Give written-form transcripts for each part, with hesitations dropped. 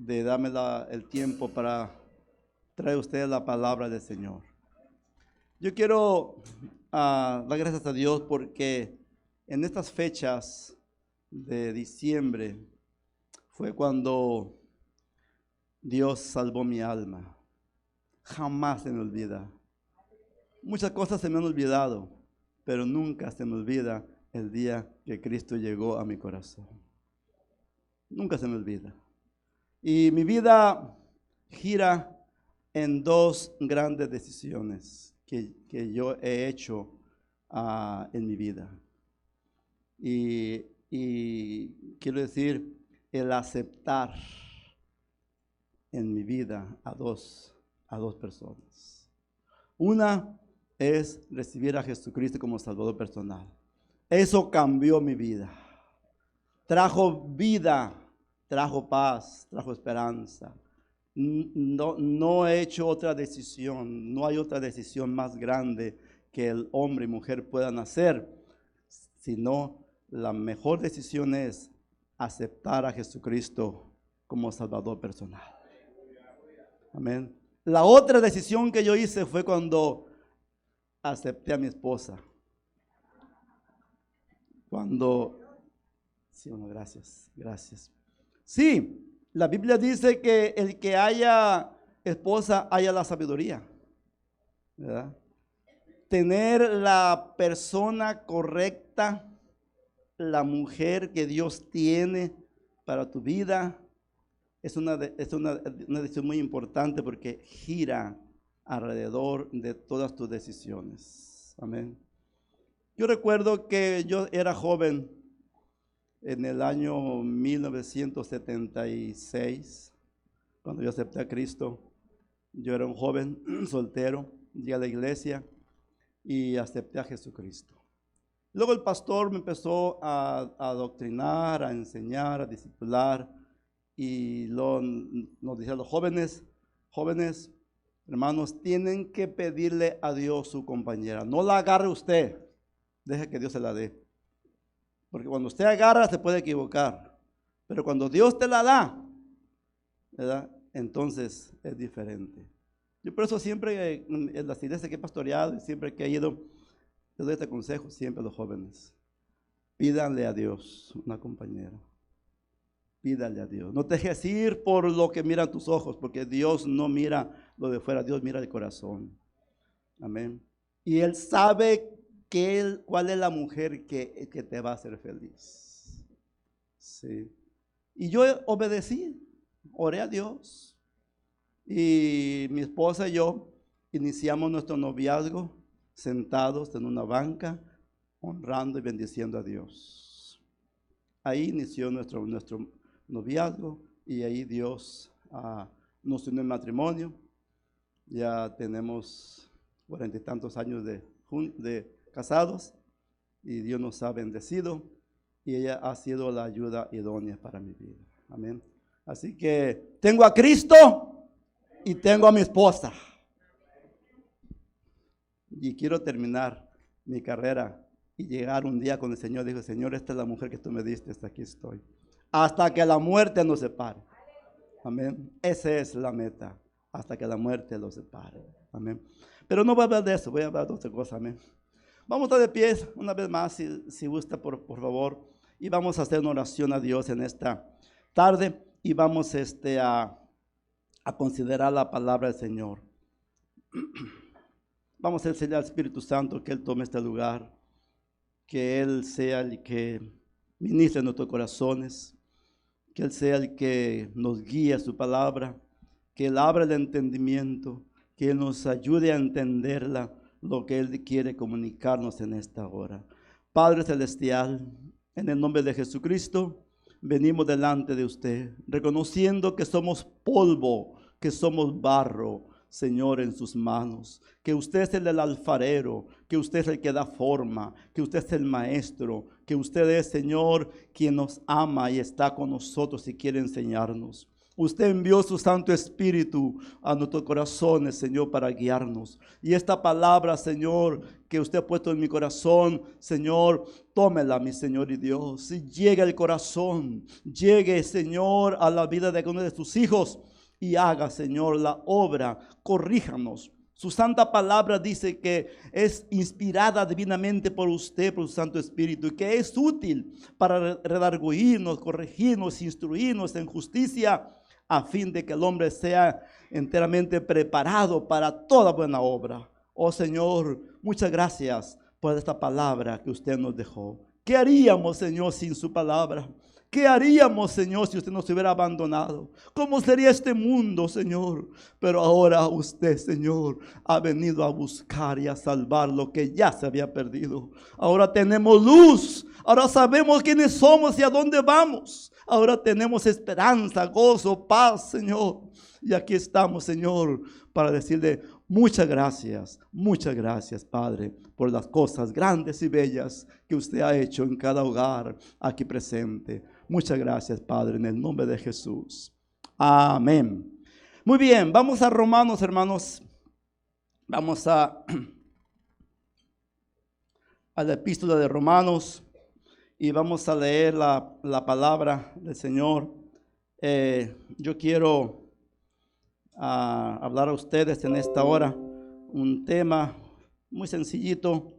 de darme el tiempo para traer a ustedes la palabra del Señor. Yo quiero dar gracias a Dios porque en estas fechas de diciembre fue cuando Dios salvó mi alma. Jamás se me olvida. Muchas cosas se me han olvidado, pero nunca se me olvida el día que Cristo llegó a mi corazón. Nunca se me olvida. Y mi vida gira en dos grandes decisiones que yo he hecho en mi vida. Y quiero decir, el aceptar en mi vida a dos personas. Una es recibir a Jesucristo como Salvador personal. Eso cambió mi vida. Trajo vida, trajo paz, trajo esperanza. No he hecho otra decisión. No hay otra decisión más grande que el hombre y mujer puedan hacer, sino la mejor decisión es aceptar a Jesucristo como Salvador personal. Amén. La otra decisión que yo hice fue cuando acepté a mi esposa. Sí, bueno, gracias. Sí, la Biblia dice que el que haya esposa, haya la sabiduría, ¿verdad? Tener la persona correcta, la mujer que Dios tiene para tu vida, es una decisión muy importante porque gira alrededor de todas tus decisiones. Amén. Yo recuerdo que yo era joven en el año 1976, cuando yo acepté a Cristo. Yo era un joven soltero, llegué a la iglesia y acepté a Jesucristo. Luego el pastor me empezó a adoctrinar, a enseñar, a discipular, y nos decía a los jóvenes, hermanos, tienen que pedirle a Dios su compañera. No la agarre usted, deje que Dios se la dé. Porque cuando usted agarra se puede equivocar, pero cuando Dios te la da, ¿verdad? Entonces es diferente. Yo por eso siempre en las iglesias que he pastoreado y siempre que he ido, les doy este consejo siempre a los jóvenes. Pídanle a Dios una compañera. Pídale a Dios. No te dejes ir por lo que miran tus ojos, porque Dios no mira lo de fuera, Dios mira el corazón. Amén. Y Él sabe cuál es la mujer que te va a hacer feliz. Sí. Y yo obedecí, oré a Dios. Y mi esposa y yo iniciamos nuestro noviazgo sentados en una banca, honrando y bendiciendo a Dios. Ahí inició nuestro noviazgo y ahí Dios nos unió en matrimonio. Ya tenemos 40 y tantos años de casados y Dios nos ha bendecido y ella ha sido la ayuda idónea para mi vida. Amén. Así que tengo a Cristo y tengo a mi esposa. Y quiero terminar mi carrera y llegar un día con el Señor. Dijo, Señor, esta es la mujer que tú me diste, hasta aquí estoy. Hasta que la muerte nos separe. Amén. Esa es la meta. Hasta que la muerte los separe. Amén. Pero no voy a hablar de eso, voy a hablar de otra cosa. Amén. Vamos a estar de pie una vez más, si gusta, por favor. Y vamos a hacer una oración a Dios en esta tarde. Y vamos a considerar la palabra del Señor. Vamos a enseñar al Espíritu Santo que Él tome este lugar, que Él sea el que ministre en nuestros corazones, que Él sea el que nos guíe a su palabra, que Él abra el entendimiento, que Él nos ayude a entenderla, lo que Él quiere comunicarnos en esta hora. Padre Celestial, en el nombre de Jesucristo, venimos delante de usted, reconociendo que somos polvo, que somos barro, Señor, en sus manos, que usted es el alfarero, que usted es el que da forma, que usted es el maestro, que usted es, Señor, quien nos ama y está con nosotros y quiere enseñarnos. Usted envió su Santo Espíritu a nuestros corazones, Señor, para guiarnos. Y esta palabra, Señor, que usted ha puesto en mi corazón, Señor, tómela, mi Señor y Dios. Y llegue al corazón, llegue, Señor, a la vida de uno de sus hijos y haga, Señor, la obra. Corríjanos. Su santa palabra dice que es inspirada divinamente por usted, por su Santo Espíritu, y que es útil para redarguirnos, corregirnos, instruirnos en justicia, a fin de que el hombre sea enteramente preparado para toda buena obra. Oh Señor, muchas gracias por esta palabra que usted nos dejó. ¿Qué haríamos, Señor, sin su palabra? ¿Qué haríamos, Señor, si usted nos hubiera abandonado? ¿Cómo sería este mundo, Señor? Pero ahora usted, Señor, ha venido a buscar y a salvar lo que ya se había perdido. Ahora tenemos luz. Ahora sabemos quiénes somos y a dónde vamos. Ahora tenemos esperanza, gozo, paz, Señor. Y aquí estamos, Señor, para decirle muchas gracias, Padre, por las cosas grandes y bellas que usted ha hecho en cada hogar aquí presente. Muchas gracias, Padre, en el nombre de Jesús. Amén. Muy bien, vamos a Romanos, hermanos. Vamos a la epístola de Romanos y vamos a leer la palabra del Señor. Yo quiero hablar a ustedes en esta hora un tema muy sencillito,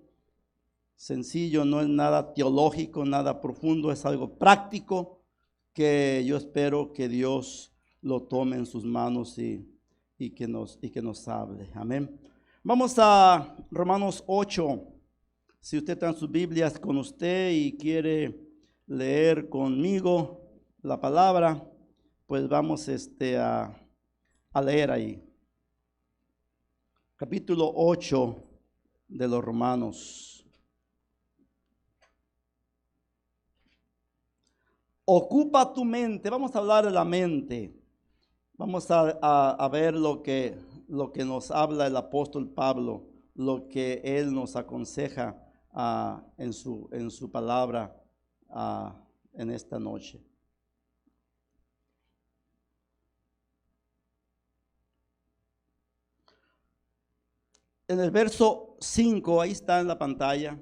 sencillo, no es nada teológico, nada profundo, es algo práctico que yo espero que Dios lo tome en sus manos y que nos hable. Amén. Vamos a Romanos 8. Si usted está en sus Biblias con usted y quiere leer conmigo la palabra, pues vamos a leer ahí. Capítulo 8 de los Romanos. Ocupa tu mente. Vamos a hablar de la mente. Vamos a ver lo que nos habla el apóstol Pablo, lo que él nos aconseja en su palabra en esta noche. En el verso 5, ahí está en la pantalla.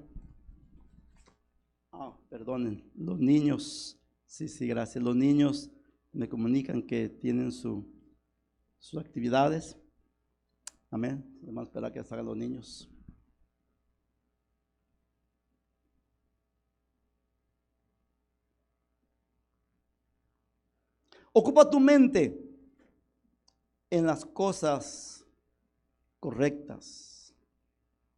Perdonen, los niños. Sí, gracias. Los niños me comunican que tienen sus actividades. Amén. Vamos a esperar que salgan los niños. Ocupa tu mente en las cosas correctas,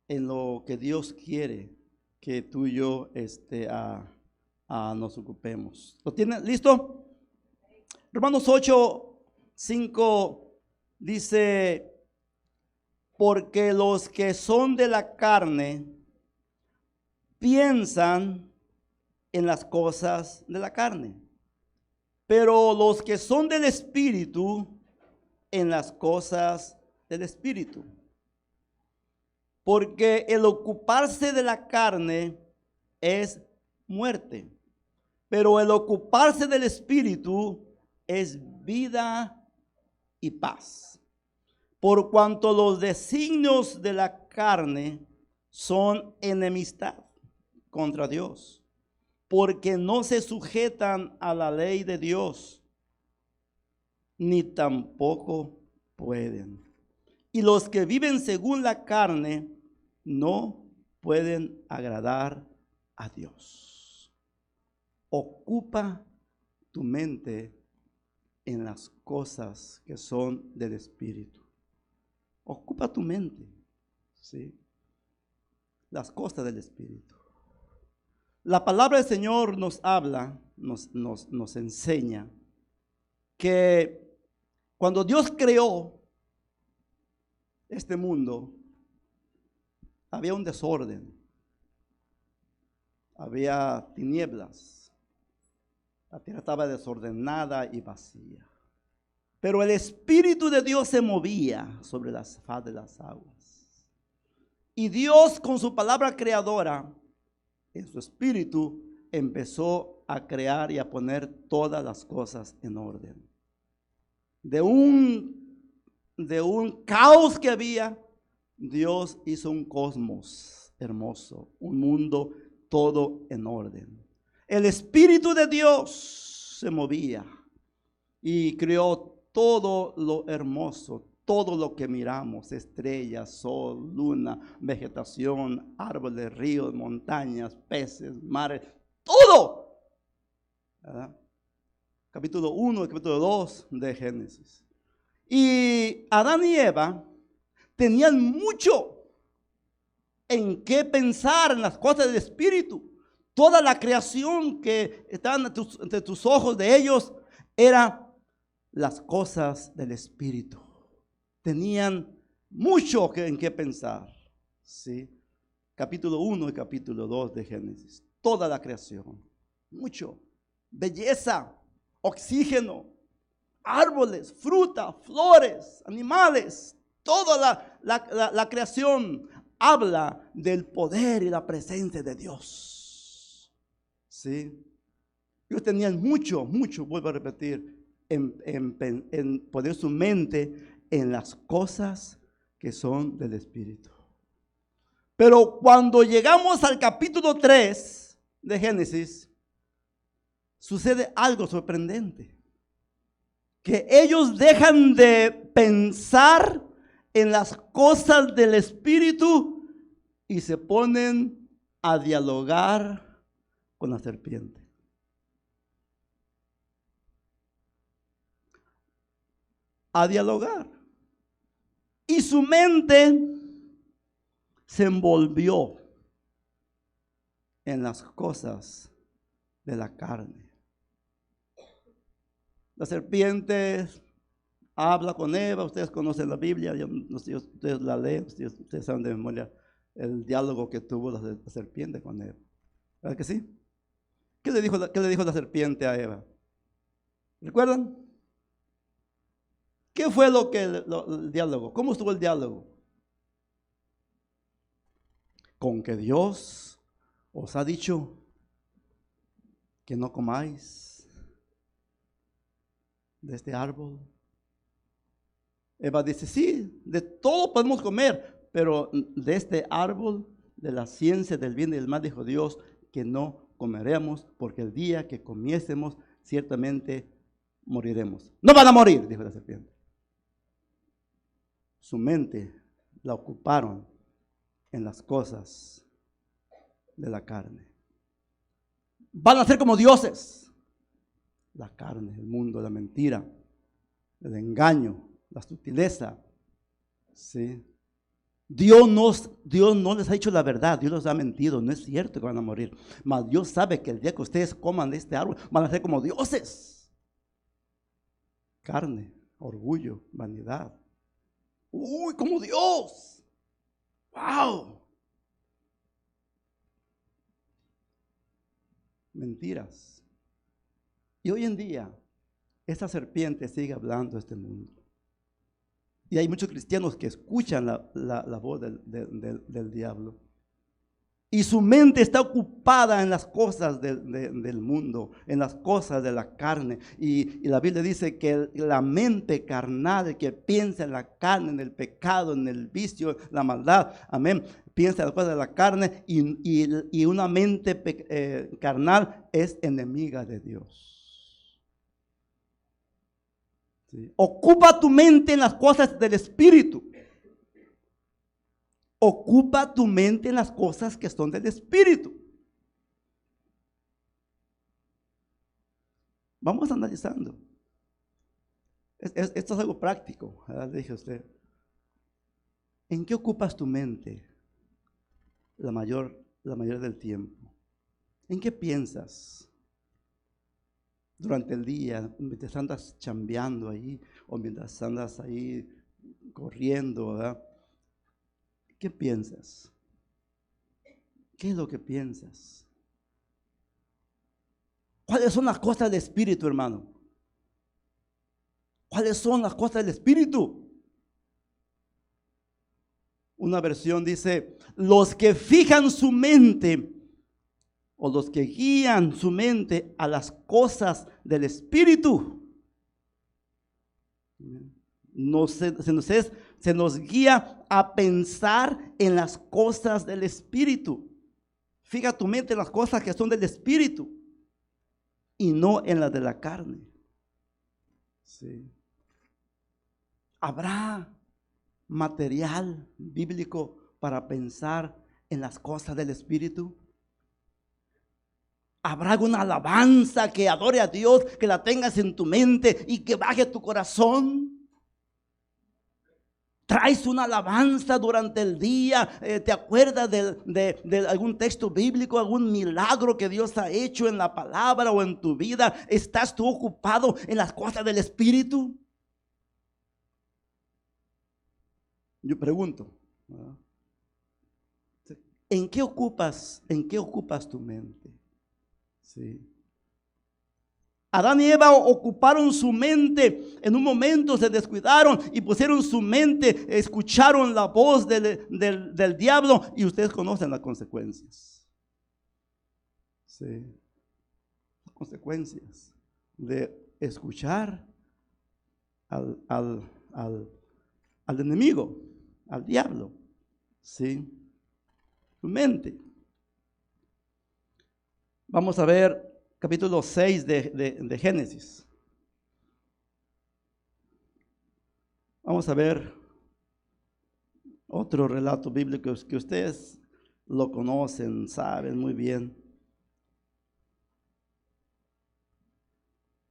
en lo que Dios quiere que tú y yo nos ocupemos. ¿Lo tienen listo? Romanos 8, 5 dice: porque los que son de la carne piensan en las cosas de la carne, pero los que son del Espíritu en las cosas del Espíritu. Porque el ocuparse de la carne es muerte, pero el ocuparse del Espíritu es vida y paz. Por cuanto los designios de la carne son enemistad contra Dios, porque no se sujetan a la ley de Dios, ni tampoco pueden. Y los que viven según la carne no pueden agradar a Dios. Ocupa tu mente en las cosas que son del Espíritu. Ocupa tu mente, ¿sí? Las cosas del Espíritu. La palabra del Señor nos habla, nos enseña que cuando Dios creó este mundo, había un desorden, había tinieblas, la tierra estaba desordenada y vacía. Pero el Espíritu de Dios se movía sobre las faz de las aguas. Y Dios, con su palabra creadora, en su Espíritu, empezó a crear y a poner todas las cosas en orden. de un caos que había, Dios hizo un cosmos hermoso, un mundo todo en orden. El Espíritu de Dios se movía y creó todo lo hermoso, todo lo que miramos: estrellas, sol, luna, vegetación, árboles, ríos, montañas, peces, mares, todo. ¿Verdad? Capítulo 1 y capítulo 2 de Génesis. Y Adán y Eva tenían mucho en qué pensar en las cosas del Espíritu. Toda la creación que estaba entre tus ojos de ellos era las cosas del Espíritu. Tenían mucho en qué pensar. ¿Sí? Capítulo 1 y capítulo 2 de Génesis. Toda la creación. Mucho. Belleza, oxígeno, árboles, fruta, flores, animales. Toda la creación habla del poder y la presencia de Dios. ¿Sí? Ellos tenían mucho, vuelvo a repetir, en poner su mente en las cosas que son del Espíritu. Pero cuando llegamos al capítulo 3 de Génesis, sucede algo sorprendente. Que ellos dejan de pensar en las cosas del Espíritu y se ponen a dialogar con la serpiente. A dialogar. Y su mente se envolvió en las cosas de la carne. La serpiente habla con Eva. Ustedes conocen la Biblia, ustedes la leen, ustedes saben de memoria el diálogo que tuvo la serpiente con Eva. ¿Verdad que sí? ¿Qué le dijo la serpiente a Eva? ¿Recuerdan? ¿Qué fue el diálogo? ¿Cómo estuvo el diálogo? Con que Dios os ha dicho que no comáis de este árbol. Eva dice: sí, de todo podemos comer, pero de este árbol, de la ciencia del bien y del mal, dijo Dios que no comeremos, porque el día que comiésemos ciertamente moriremos. No van a morir, dijo la serpiente. Su mente la ocuparon en las cosas de la carne. Van a ser como dioses. La carne, el mundo, la mentira, el engaño, la sutileza. ¿Sí? Dios no les ha dicho la verdad. Dios les ha mentido. No es cierto que van a morir. Mas Dios sabe que el día que ustedes coman de este árbol van a ser como dioses. Carne, orgullo, vanidad. ¡Uy, como Dios! ¡Wow! Mentiras. Y hoy en día, esta serpiente sigue hablando a este mundo. Y hay muchos cristianos que escuchan la voz del diablo. Y su mente está ocupada en las cosas del mundo, en las cosas de la carne. Y la Biblia dice que la mente carnal, el que piensa en la carne, en el pecado, en el vicio, la maldad, amén, piensa en las cosas de la carne, y una mente carnal es enemiga de Dios. ¿Sí? Ocupa tu mente en las cosas del Espíritu. Ocupa tu mente en las cosas que son del Espíritu. Vamos analizando. Esto es algo práctico, ¿verdad? Le dije a usted. ¿En qué ocupas tu mente la mayor del tiempo? ¿En qué piensas durante el día, mientras andas chambeando ahí o mientras andas ahí corriendo, ¿verdad? ¿Qué piensas? ¿Qué es lo que piensas? ¿Cuáles son las cosas del Espíritu, hermano? ¿Cuáles son las cosas del Espíritu? Una versión dice: los que fijan su mente, o los que guían su mente a las cosas del Espíritu, Se nos guía a pensar en las cosas del Espíritu. Fija tu mente en las cosas que son del Espíritu y no en las de la carne. Sí. Habrá material bíblico para pensar en las cosas del Espíritu. Habrá alguna alabanza que adore a Dios, que la tengas en tu mente y que baje tu corazón. Traes una alabanza durante el día, te acuerdas de algún texto bíblico, algún milagro que Dios ha hecho en la palabra o en tu vida. ¿Estás tú ocupado en las cosas del Espíritu? Yo pregunto, ¿verdad? ¿En qué ocupas tu mente? Sí. Adán y Eva ocuparon su mente, en un momento se descuidaron y pusieron su mente, escucharon la voz del diablo y ustedes conocen las consecuencias. Sí. Las consecuencias de escuchar al enemigo, al diablo. Sí. Tu mente. Vamos a ver capítulo 6 de Génesis. Vamos a ver otro relato bíblico que ustedes lo conocen, saben muy bien.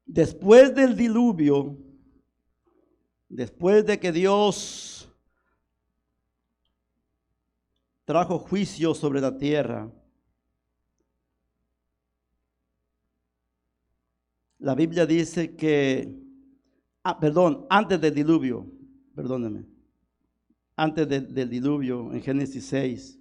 Después del diluvio, después de que Dios trajo juicio sobre la tierra, la Biblia dice que, antes del diluvio, perdónenme, antes del diluvio, en Génesis 6,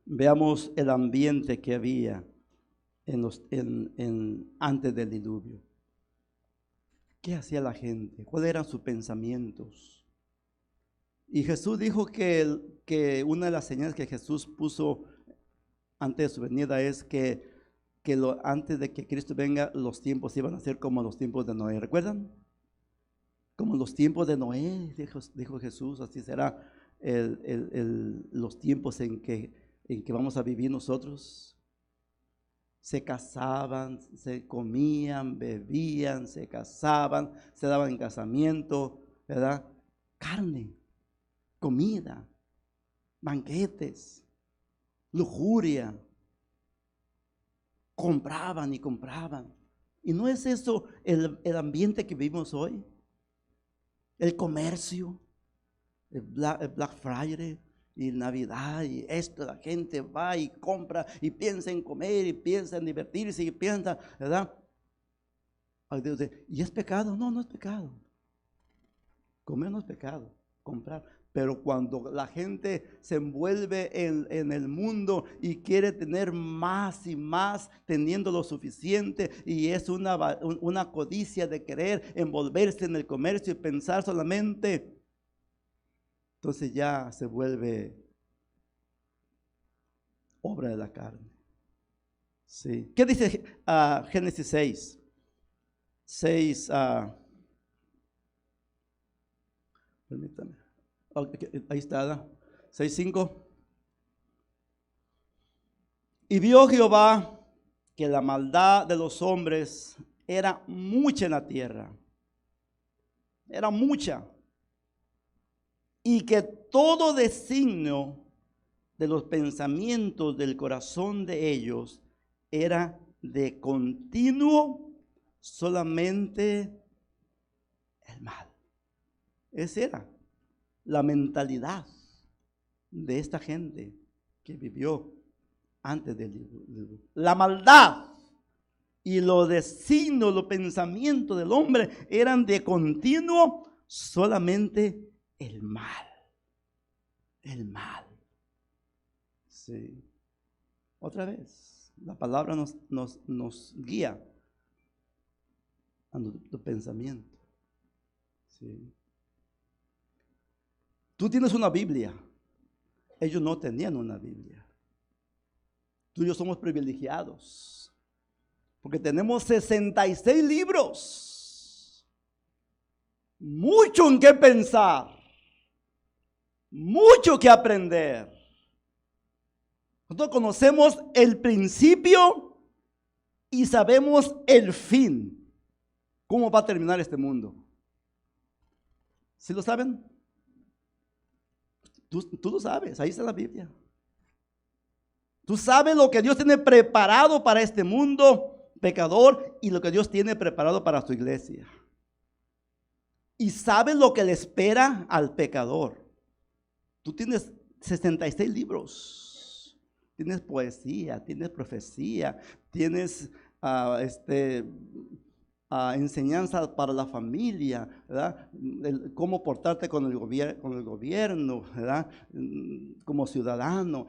veamos el ambiente que había antes del diluvio. ¿Qué hacía la gente? ¿Cuáles eran sus pensamientos? Y Jesús dijo que una de las señales que Jesús puso antes de su venida es que antes de que Cristo venga, los tiempos iban a ser como los tiempos de Noé. ¿Recuerdan? Como los tiempos de Noé, dijo Jesús, así será los tiempos en que vamos a vivir nosotros. Se casaban, se comían, bebían, se casaban, se daban en casamiento, ¿verdad? Carne, comida, banquetes, lujuria. Compraban y compraban. ¿Y no es eso el ambiente que vivimos hoy? El comercio, el Black Friday y Navidad y esto, la gente va y compra y piensa en comer y piensa en divertirse y piensa, ¿verdad? ¿Y es pecado? No, no es pecado. Comer no es pecado, comprar. Pero cuando la gente se envuelve en el mundo y quiere tener más y más, teniendo lo suficiente, y es una codicia de querer envolverse en el comercio y pensar solamente, entonces ya se vuelve obra de la carne. Sí. ¿Qué dice Génesis 6? 6, permítame. Okay, ahí está, 6:5. Y vio Jehová que la maldad de los hombres era mucha en la tierra. Era mucha. Y que todo designio de los pensamientos del corazón de ellos era de continuo solamente el mal. Esa era la mentalidad de esta gente que vivió antes del diluvio. La maldad y los designios, los pensamientos del hombre eran de continuo solamente el mal. El mal. Sí. Otra vez, la palabra nos guía a nuestro pensamiento. Sí. Tú tienes una Biblia. Ellos no tenían una Biblia. Tú y yo somos privilegiados. Porque tenemos 66 libros. Mucho en qué pensar. Mucho que aprender. Nosotros conocemos el principio y sabemos el fin. ¿Cómo va a terminar este mundo? ¿Sí lo saben? Tú lo sabes, ahí está la Biblia. Tú sabes lo que Dios tiene preparado para este mundo pecador y lo que Dios tiene preparado para su iglesia. Y sabes lo que le espera al pecador. Tú tienes 66 libros. Tienes poesía, tienes profecía, tienes enseñanza para la familia, ¿verdad? Cómo portarte con el gobierno, ¿verdad? Como ciudadano.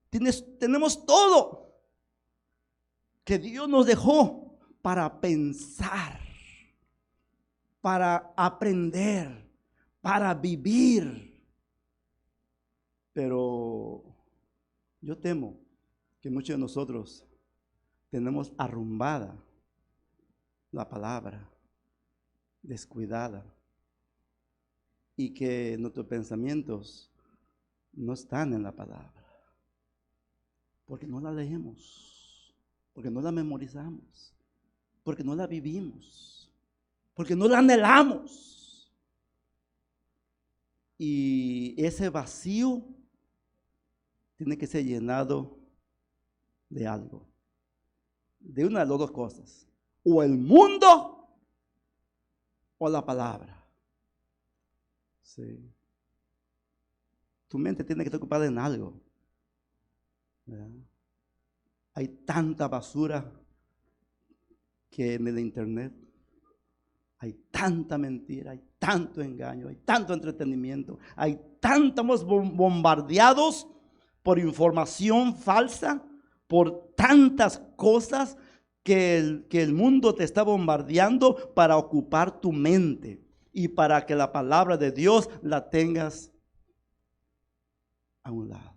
Tenemos todo que Dios nos dejó para pensar, para aprender, para vivir. Pero yo temo que muchos de nosotros tenemos arrumbada la palabra, descuidada, y que nuestros pensamientos no están en la palabra, porque no la leemos, porque no la memorizamos, porque no la vivimos, porque no la anhelamos. Y ese vacío tiene que ser llenado de algo, de una de las dos cosas: o el mundo o la palabra. Sí. Tu mente tiene que estar ocupada en algo, ¿verdad? Hay tanta basura que en el internet, hay tanta mentira, hay tanto engaño, hay tanto entretenimiento, estamos bombardeados por información falsa, por tantas cosas que el mundo te está bombardeando para ocupar tu mente y para que la palabra de Dios la tengas a un lado.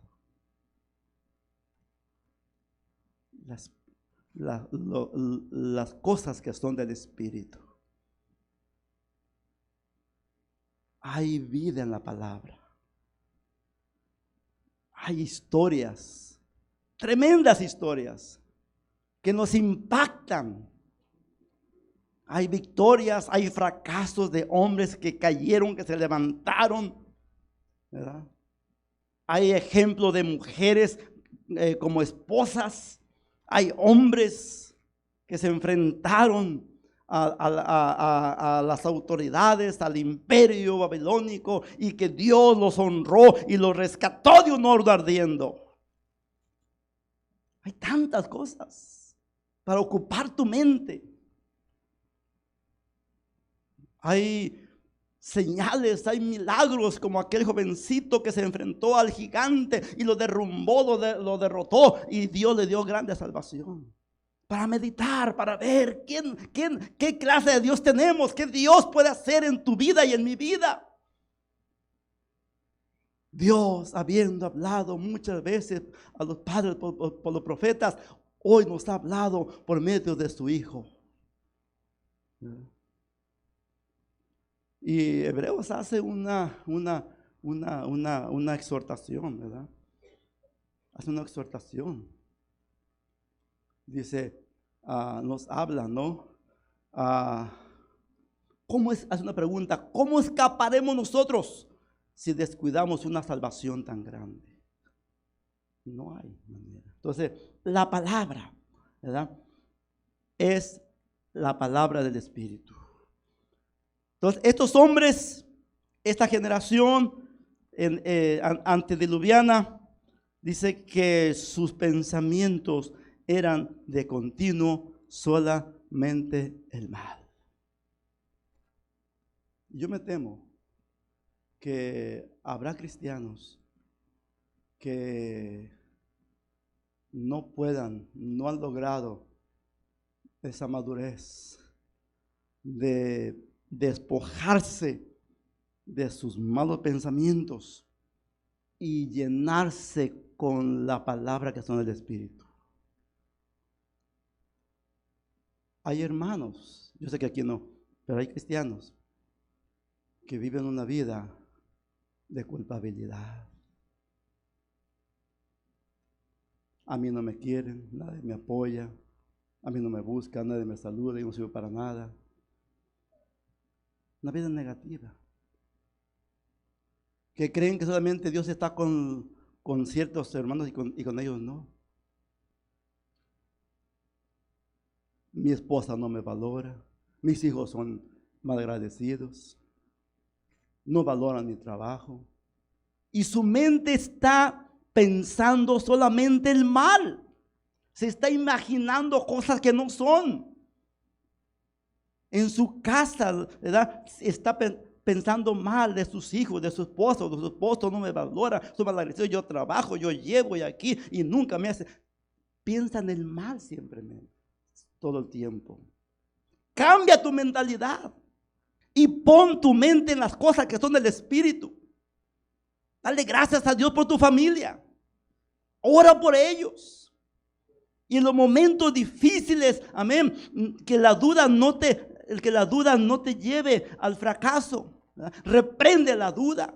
Las cosas que son del Espíritu. Hay vida en la palabra. Hay historias, tremendas historias, que nos impactan. Hay victorias, hay fracasos de hombres que cayeron, que se levantaron, ¿verdad? Hay ejemplos de mujeres como esposas. Hay hombres que se enfrentaron a las autoridades, al imperio babilónico, y que Dios los honró y los rescató de un horno ardiendo. Hay tantas cosas para ocupar tu mente. Hay señales, hay milagros, como aquel jovencito que se enfrentó al gigante y lo derrumbó, lo derrotó, y Dios le dio grande salvación. Para meditar, para ver qué clase de Dios tenemos, qué Dios puede hacer en tu vida y en mi vida. Dios, habiendo hablado muchas veces a los padres por los profetas, hoy nos ha hablado por medio de su Hijo. Y Hebreos hace una exhortación, ¿verdad? Hace una exhortación. Dice, nos habla, ¿no? Hace una pregunta: ¿cómo escaparemos nosotros si descuidamos una salvación tan grande? No hay manera. Entonces, la palabra, ¿verdad? Es la palabra del Espíritu. Entonces, estos hombres, esta generación antediluviana, dice que sus pensamientos eran de continuo solamente el mal. Yo me temo que habrá cristianos que no han logrado esa madurez de despojarse de sus malos pensamientos y llenarse con la palabra que son el Espíritu. Hay hermanos, yo sé que aquí no, pero hay cristianos que viven una vida de culpabilidad. A mí no me quieren, nadie me apoya, a mí no me busca, nadie me saluda, yo no sirvo para nada. Una vida negativa. Que creen que solamente Dios está con ciertos hermanos y con ellos no. Mi esposa no me valora, mis hijos son malagradecidos, no valoran mi trabajo. Y su mente está pensando solamente el mal. Se está imaginando cosas que no son. En su casa, ¿verdad? Está pensando mal de sus hijos, de su esposo no me valora, soy malagradecido, yo trabajo, yo llevo y aquí y nunca me hace. Piensa en el mal siempre, todo el tiempo. Cambia tu mentalidad y pon tu mente en las cosas que son del Espíritu. Dale gracias a Dios por tu familia. Ora por ellos. Y en los momentos difíciles, amén, que la duda no te lleve al fracaso. ¿Verdad? Reprende la duda.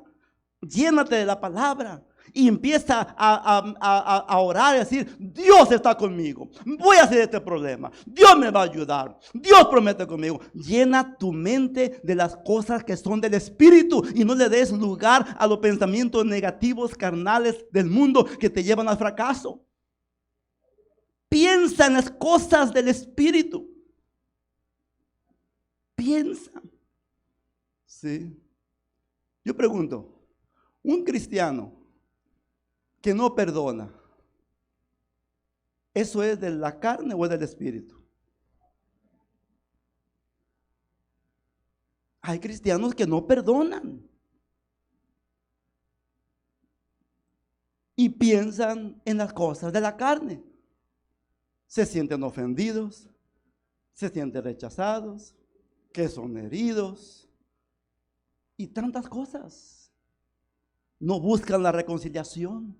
Llénate de la palabra. Y empieza a orar y a decir, Dios está conmigo, voy a hacer este problema, Dios me va a ayudar, Dios promete conmigo. Llena tu mente de las cosas que son del Espíritu y no le des lugar a los pensamientos negativos, carnales del mundo que te llevan al fracaso. Piensa en las cosas del Espíritu. Piensa. Sí. Yo pregunto, un cristiano que no perdona, ¿eso es de la carne o es del Espíritu? Hay cristianos que no perdonan y piensan en las cosas de la carne. Se sienten ofendidos, se sienten rechazados, que son heridos y tantas cosas. No buscan la reconciliación,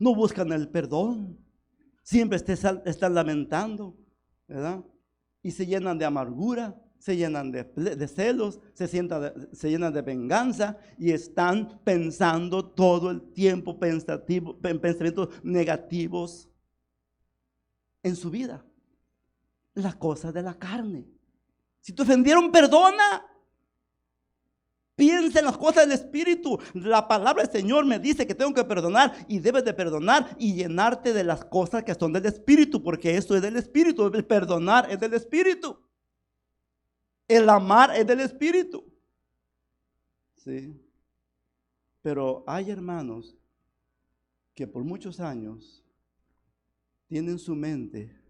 no buscan el perdón, siempre están lamentando, ¿verdad? Y se llenan de amargura, se llenan de celos, se llenan de venganza y están pensando todo el tiempo pensamientos negativos en su vida. Las cosas de la carne. Si te ofendieron, perdona. Piensa en las cosas del Espíritu. La palabra del Señor me dice que tengo que perdonar y debes de perdonar y llenarte de las cosas que son del Espíritu, porque eso es del Espíritu. El perdonar es del Espíritu. El amar es del Espíritu. Sí. Pero hay hermanos que por muchos años tienen en su mente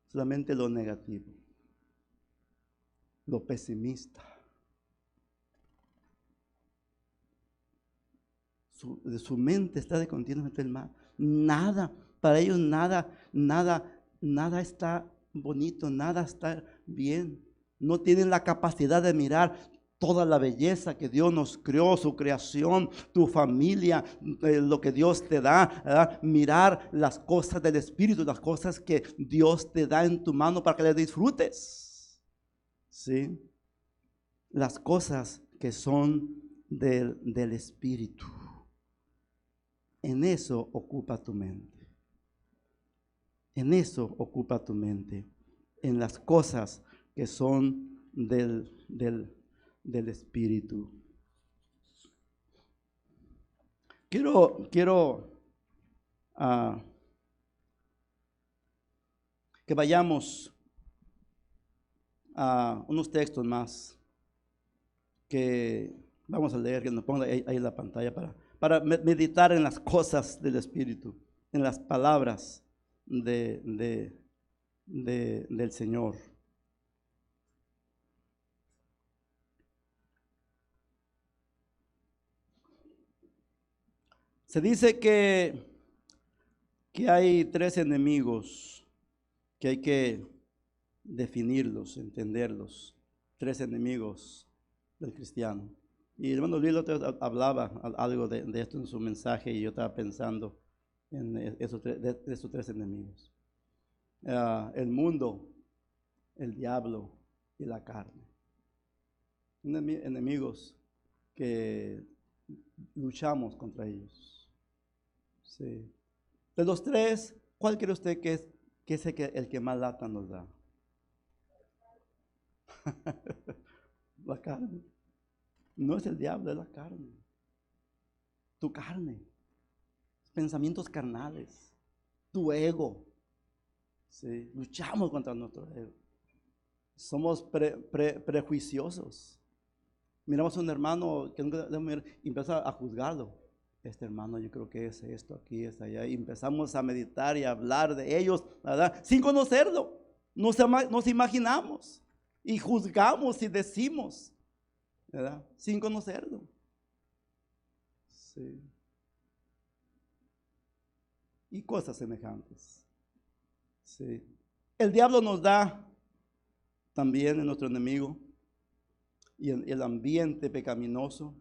solamente lo negativo, lo pesimista. De su mente está de continuamente el mal. Nada, para ellos nada está bonito, nada está bien. No tienen la capacidad de mirar toda la belleza que Dios nos creó, su creación, tu familia, lo que Dios te da, ¿verdad? Mirar las cosas del Espíritu, las cosas que Dios te da en tu mano para que las disfrutes. ¿Sí? Las cosas que son del Espíritu. En eso ocupa tu mente. En eso ocupa tu mente. En las cosas que son del Espíritu. Quiero que vayamos a unos textos más que vamos a leer, que nos ponga ahí en la pantalla para meditar en las cosas del Espíritu, en las palabras del Señor. Se dice que hay tres enemigos que hay que definirlos, entenderlos. Tres enemigos del cristiano. Y el hermano Luis hablaba algo de esto en su mensaje y yo estaba pensando en esos tres enemigos. El mundo, el diablo y la carne. Enemigos que luchamos contra ellos. Sí. De los tres, ¿cuál cree usted que es el que más lata nos da? La carne. No es el diablo, es la carne. Tu carne. Pensamientos carnales. Tu ego. Sí. Luchamos contra nuestro ego. Somos prejuiciosos. Miramos a un hermano que nunca y empieza a juzgarlo. Este hermano yo creo que es esto, aquí, es allá. Y empezamos a meditar y a hablar de ellos, ¿verdad? Sin conocerlo. Nos imaginamos y juzgamos y decimos, ¿verdad? Sin conocerlo. Sí. Y cosas semejantes. Sí. El diablo nos da también en nuestro enemigo y en el ambiente pecaminoso,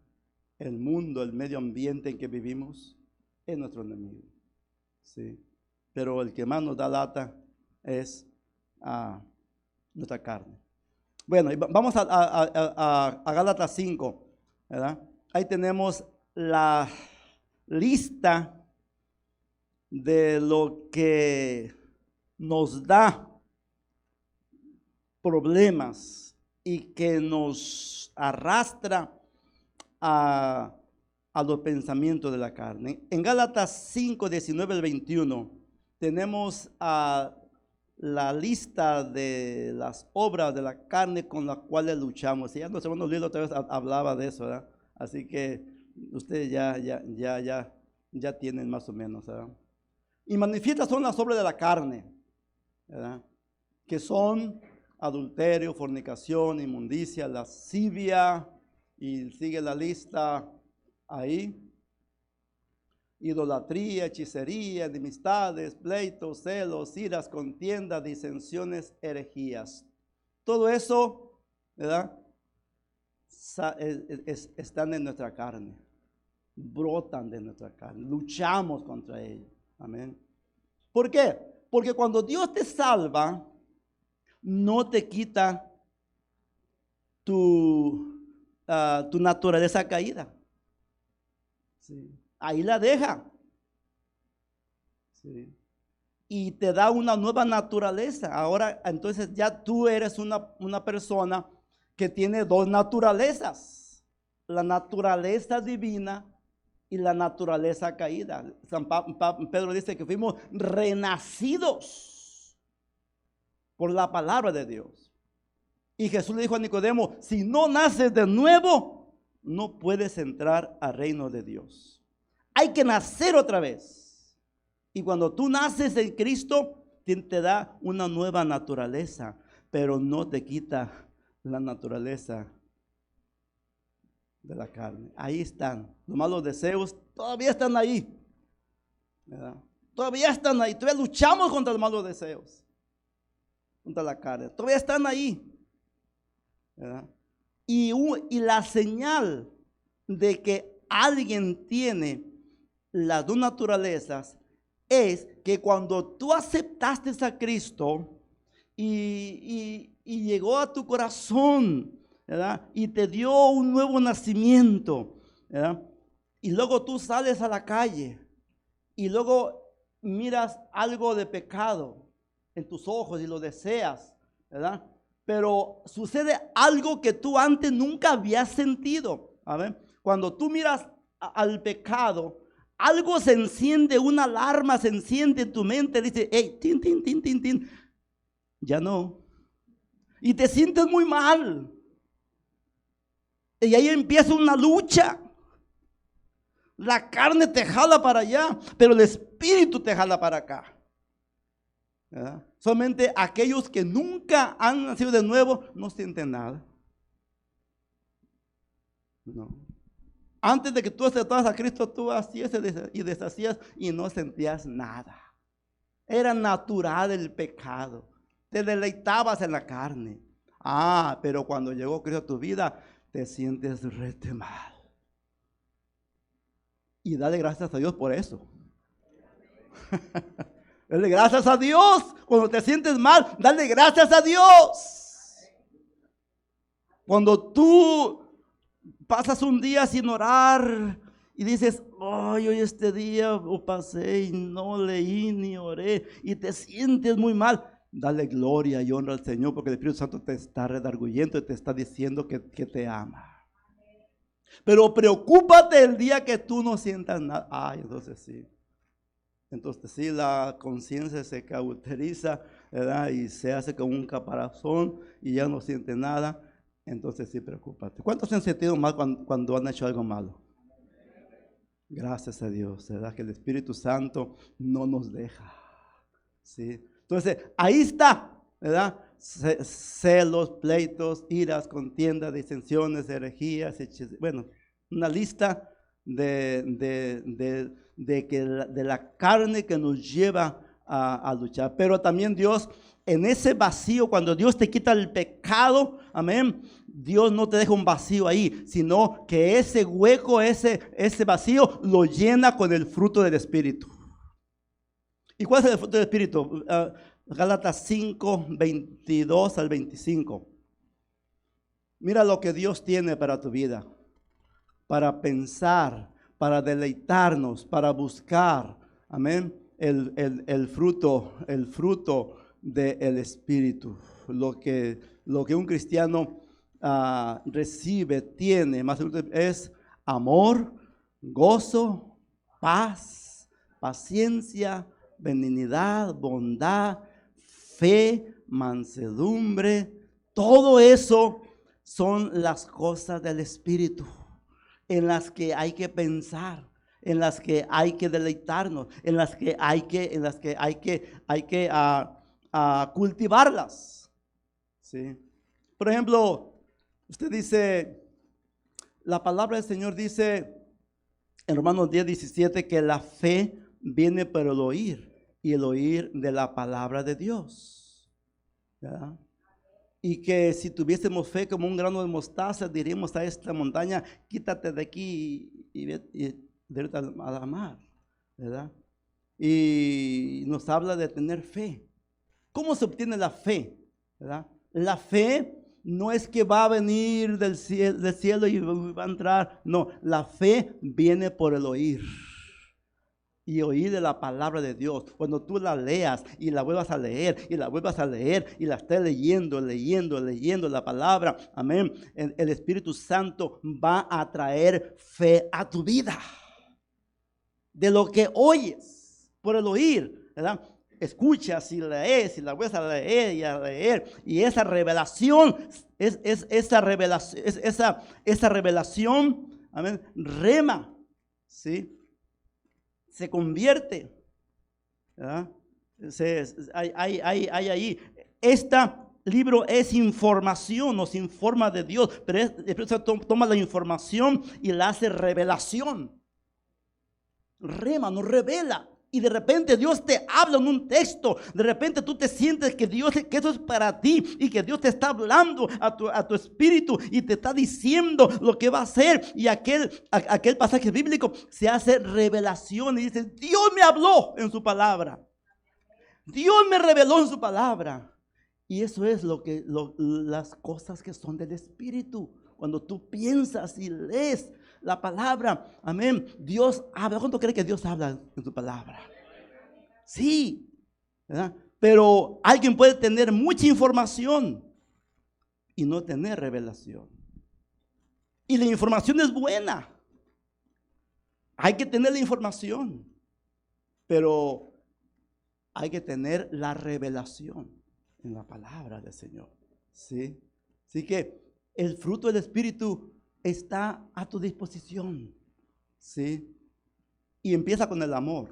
el mundo, el medio ambiente en que vivimos, es nuestro enemigo. Sí. Pero el que más nos da lata es nuestra carne. Bueno, vamos a Gálatas 5, ¿verdad? Ahí tenemos la lista de lo que nos da problemas y que nos arrastra a los pensamientos de la carne. En Gálatas 5, 19 al 21 tenemos la lista de las obras de la carne con las cuales luchamos. Y ya nuestro hermano Lilo otra vez hablaba de eso, ¿verdad? Así que ustedes ya tienen más o menos, ¿verdad? Y manifiestas son las obras de la carne, ¿verdad? Que son adulterio, fornicación, inmundicia, lascivia, y sigue la lista ahí. Idolatría, hechicería, enemistades, pleitos, celos, iras, contiendas, disensiones, herejías. Todo eso, ¿verdad? Están en nuestra carne, brotan de nuestra carne, luchamos contra ellos. Amén. ¿Por qué? Porque cuando Dios te salva, no te quita tu naturaleza caída. Sí. Ahí la deja. Sí. Y te da una nueva naturaleza. Ahora, entonces ya tú eres una persona que tiene dos naturalezas. La naturaleza divina y la naturaleza caída. Pedro dice que fuimos renacidos por la palabra de Dios. Y Jesús le dijo a Nicodemo, si no naces de nuevo, no puedes entrar al reino de Dios. Hay que nacer otra vez. Y cuando tú naces en Cristo, te da una nueva naturaleza, pero no te quita la naturaleza de la carne. Ahí están. Los malos deseos todavía están ahí, ¿verdad? Todavía están ahí. Todavía luchamos contra los malos deseos, contra la carne. Todavía están ahí, ¿verdad? Y la señal de que alguien tiene las dos naturalezas es que cuando tú aceptaste a Cristo y llegó a tu corazón, ¿verdad? Y te dio un nuevo nacimiento, ¿verdad? Y luego tú sales a la calle y luego miras algo de pecado en tus ojos y lo deseas, ¿verdad? Pero sucede algo que tú antes nunca habías sentido. A ver, cuando tú miras al pecado, algo se enciende, una alarma se enciende en tu mente, dice, hey, tin, tin, tin, tin, tin. Ya no. Y te sientes muy mal. Y ahí empieza una lucha. La carne te jala para allá, pero el espíritu te jala para acá. ¿Verdad? Solamente aquellos que nunca han nacido de nuevo no sienten nada. No. Antes de que tú aceptaras a Cristo, tú hacías y deshacías y no sentías nada. Era natural el pecado. Te deleitabas en la carne. Pero cuando llegó Cristo a tu vida, te sientes rete mal. Y dale gracias a Dios por eso. Dale gracias a Dios. Cuando te sientes mal, dale gracias a Dios. Cuando tú pasas un día sin orar y dices, ay, hoy este día lo pasé y no leí ni oré, y te sientes muy mal, dale gloria y honra al Señor, porque el Espíritu Santo te está redarguyendo y te está diciendo que te ama. Pero preocúpate el día que tú no sientas nada. Ay, entonces sí, la conciencia se cauteriza, ¿verdad? Y se hace como un caparazón y ya no siente nada. Entonces sí, preocúpate. ¿Cuántos se han sentido mal cuando han hecho algo malo? Gracias a Dios, ¿verdad? Que el Espíritu Santo no nos deja. ¿Sí? Entonces, ahí está, ¿verdad? Celos, pleitos, iras, contiendas, disensiones, herejías, bueno, una lista de la carne que nos lleva a luchar. Pero también Dios, en ese vacío, cuando Dios te quita el pecado, amén, Dios no te deja un vacío ahí, sino que ese hueco, ese vacío lo llena con el fruto del Espíritu. ¿Y cuál es el fruto del Espíritu? Gálatas 5, 22 al 25. Mira lo que Dios tiene para tu vida, para pensar, para deleitarnos, para buscar, amén, el fruto del Espíritu. Lo que un cristiano recibe, tiene, más es amor, gozo, paz, paciencia, benignidad, bondad, fe, mansedumbre. Todo eso son las cosas del Espíritu, en las que hay que pensar, en las que hay que deleitarnos, en las que hay que cultivarlas. ¿Sí? Por ejemplo, usted dice, la palabra del Señor dice en Romanos 10:17 que la fe viene por el oír, y el oír de la palabra de Dios. ¿Verdad? Y que si tuviésemos fe como un grano de mostaza, diríamos a esta montaña, quítate de aquí y vete a la mar, ¿verdad? Y nos habla de tener fe. ¿Cómo se obtiene la fe? ¿Verdad? La fe no es que va a venir del cielo y va a entrar. No, la fe viene por el oír. Y oír de la palabra de Dios. Cuando tú la leas y la vuelvas a leer y la vuelvas a leer y la estés leyendo la palabra, amén, el Espíritu Santo va a traer fe a tu vida. De lo que oyes por el oír, ¿verdad? Escuchas y lees y la vuelves a leer y a leer, y esa revelación esa revelación, amén, rema, ¿sí? Se convierte, ¿verdad? Hay ahí. Este libro es información, nos informa de Dios, pero el Espíritu Santo toma la información y la hace revelación. Rema, nos revela. Y de repente Dios te habla en un texto. De repente tú te sientes que eso es para ti, y que Dios te está hablando a tu espíritu y te está diciendo lo que va a hacer. Y aquel pasaje bíblico se hace revelación y dice, Dios me habló en su palabra. Dios me reveló en su palabra. Y eso es las cosas que son del Espíritu. Cuando tú piensas y lees la palabra, amén, Dios habla. ¿Cuánto cree que Dios habla en su palabra? Sí, ¿verdad? Pero alguien puede tener mucha información y no tener revelación. Y la información es buena. Hay que tener la información, pero hay que tener la revelación en la palabra del Señor. ¿Sí? Así que el fruto del Espíritu está a tu disposición, ¿sí? Y empieza con el amor.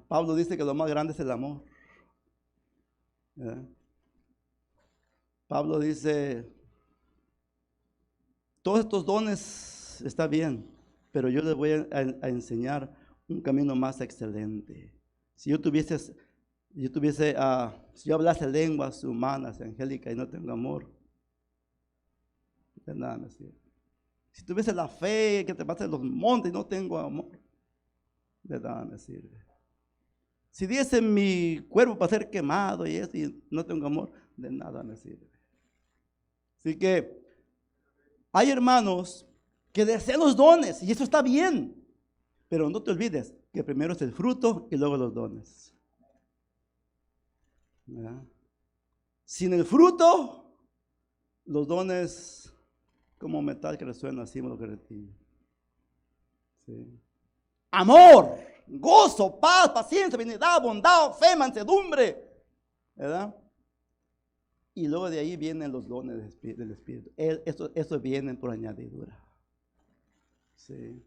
Pablo dice que lo más grande es el amor. Pablo dice, todos estos dones está bien, pero yo les voy a enseñar un camino más excelente. Si yo hablase lenguas humanas, angélicas, y no tengo amor, de nada me sirve. Si tuviese la fe que te pase los montes y no tengo amor, de nada me sirve. Si diese mi cuerpo para ser quemado y eso, y no tengo amor, de nada me sirve. Así que hay hermanos que desean los dones, y eso está bien. Pero no te olvides que primero es el fruto y luego los dones. ¿Verdad? Sin el fruto, los dones como metal que resuena así, lo que retiene. Sí. Amor, gozo, paz, paciencia, benignidad, bondad, fe, mansedumbre, ¿verdad? Y luego de ahí vienen los dones del Espíritu. Estos vienen por añadidura. Sí.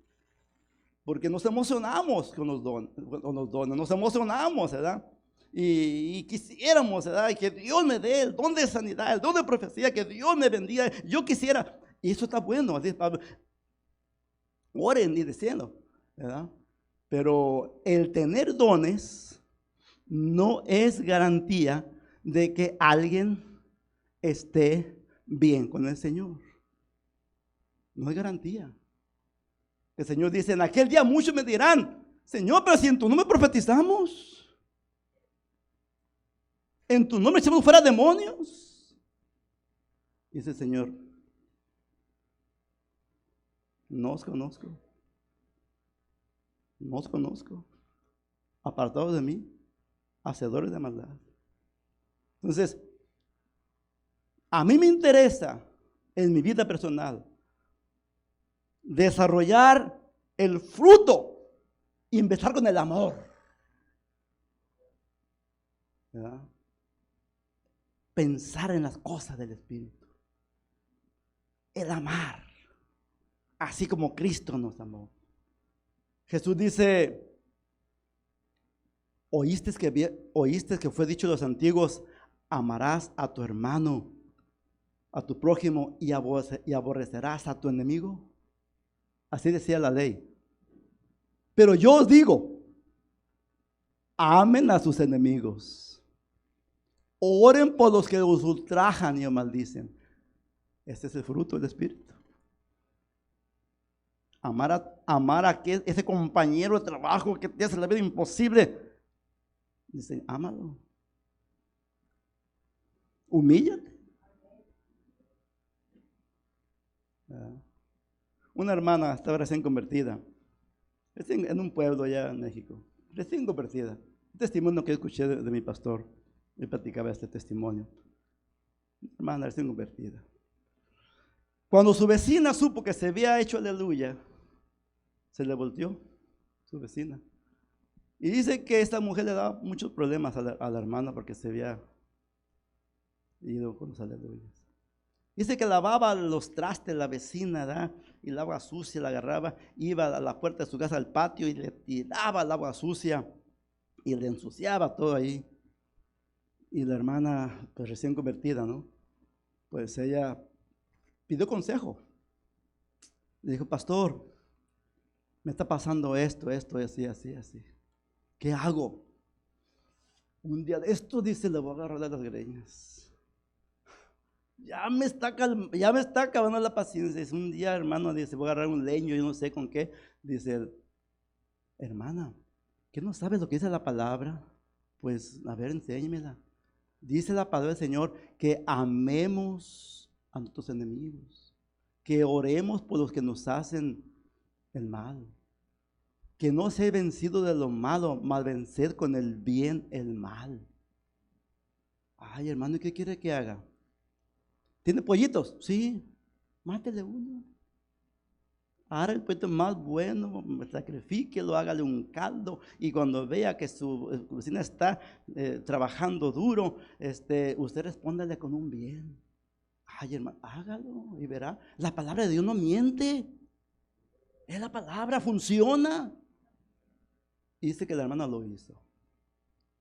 Porque nos emocionamos con los dones, nos emocionamos, ¿verdad? Y quisiéramos, ¿verdad? Que Dios me dé el don de sanidad, el don de profecía, que Dios me bendiga. Yo quisiera, y eso está bueno, así Pablo. Oren y deseenlo, ¿verdad? Pero el tener dones no es garantía de que alguien esté bien con el Señor. No es garantía. El Señor dice, en aquel día muchos me dirán, Señor, pero si en tu nombre profetizamos, en tu nombre echamos fuera demonios. Dice el Señor, no os conozco. No os conozco. Apartados de mí, hacedores de maldad. Entonces, a mí me interesa en mi vida personal desarrollar el fruto y empezar con el amor. ¿Verdad? Pensar en las cosas del Espíritu. El amar. Así como Cristo nos amó. Jesús dice, oíste que fue dicho a los antiguos, amarás a tu hermano, a tu prójimo y aborrecerás a tu enemigo. Así decía la ley. Pero yo os digo, amen a sus enemigos. Oren por los que os ultrajan y os maldicen. Este es el fruto del Espíritu. Amar a ese compañero de trabajo que te hace la vida imposible. Dice, ámalo. Humíllate. Una hermana estaba recién convertida, en un pueblo allá en México, recién convertida. Un testimonio que escuché de mi pastor, él platicaba este testimonio. Una hermana recién convertida. Cuando su vecina supo que se había hecho aleluya, se le volteó su vecina. Y dice que esta mujer le daba muchos problemas a la hermana porque se había ido con los aleluyas. Dice que lavaba los trastes la vecina, ¿verdad? Y el agua sucia la agarraba, iba a la puerta de su casa al patio y le tiraba el agua sucia y le ensuciaba todo ahí. Y la hermana, pues recién convertida, ¿no? Pues ella pidió consejo. Le dijo, pastor, me está pasando esto, así. ¿Qué hago? Un día de esto, dice, le voy a agarrar de las greñas. Ya me está acabando la paciencia. Dice, un día, hermano, dice, voy a agarrar un leño, yo no sé con qué. Dice, hermana, ¿qué no sabes lo que dice la palabra? Pues, a ver, enséñemela. Dice la palabra del Señor que amemos a nuestros enemigos, que oremos por los que nos hacen el mal, que no sea vencido de lo malo, mal vencer con el bien el mal. Ay, hermano, ¿y qué quiere que haga? ¿Tiene pollitos? Sí, mátele uno. Haga el pollito más bueno, sacrifíquelo, hágale un caldo y cuando vea que su vecina está trabajando duro, usted respóndale con un bien. Ay, hermano, hágalo y verá. La palabra de Dios no miente. Es la palabra, funciona. Y dice que la hermana lo hizo.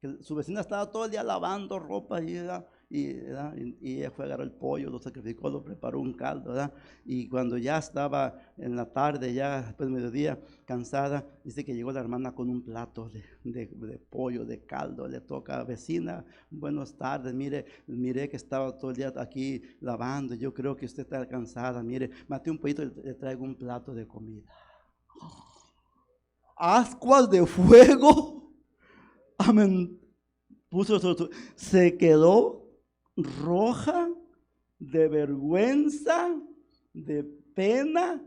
Que su vecina estaba todo el día lavando ropa y ella fue a agarrar el pollo, lo sacrificó, lo preparó un caldo, ¿verdad? Y cuando ya estaba en la tarde, ya después del mediodía, cansada, dice que llegó la hermana con un plato de pollo, de caldo. Le toca, vecina, buenas tardes, mire que estaba todo el día aquí lavando, yo creo que usted está cansada, mire, maté un pollito y le traigo un plato de comida. Ascuas de fuego. Amén. Se quedó roja de vergüenza, de pena,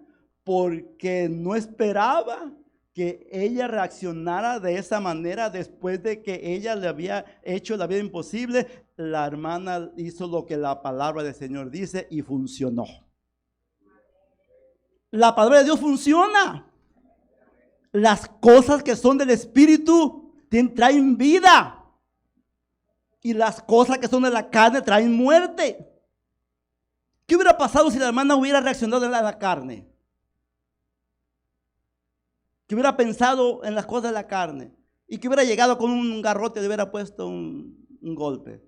porque no esperaba que ella reaccionara de esa manera después de que ella le había hecho la vida imposible. La hermana hizo lo que la palabra del Señor dice y funcionó. La palabra de Dios funciona. Las cosas que son del Espíritu traen vida. Y las cosas que son de la carne traen muerte. ¿Qué hubiera pasado si la hermana hubiera reaccionado en la carne? Que hubiera pensado en las cosas de la carne. Y que hubiera llegado con un garrote y le hubiera puesto un golpe.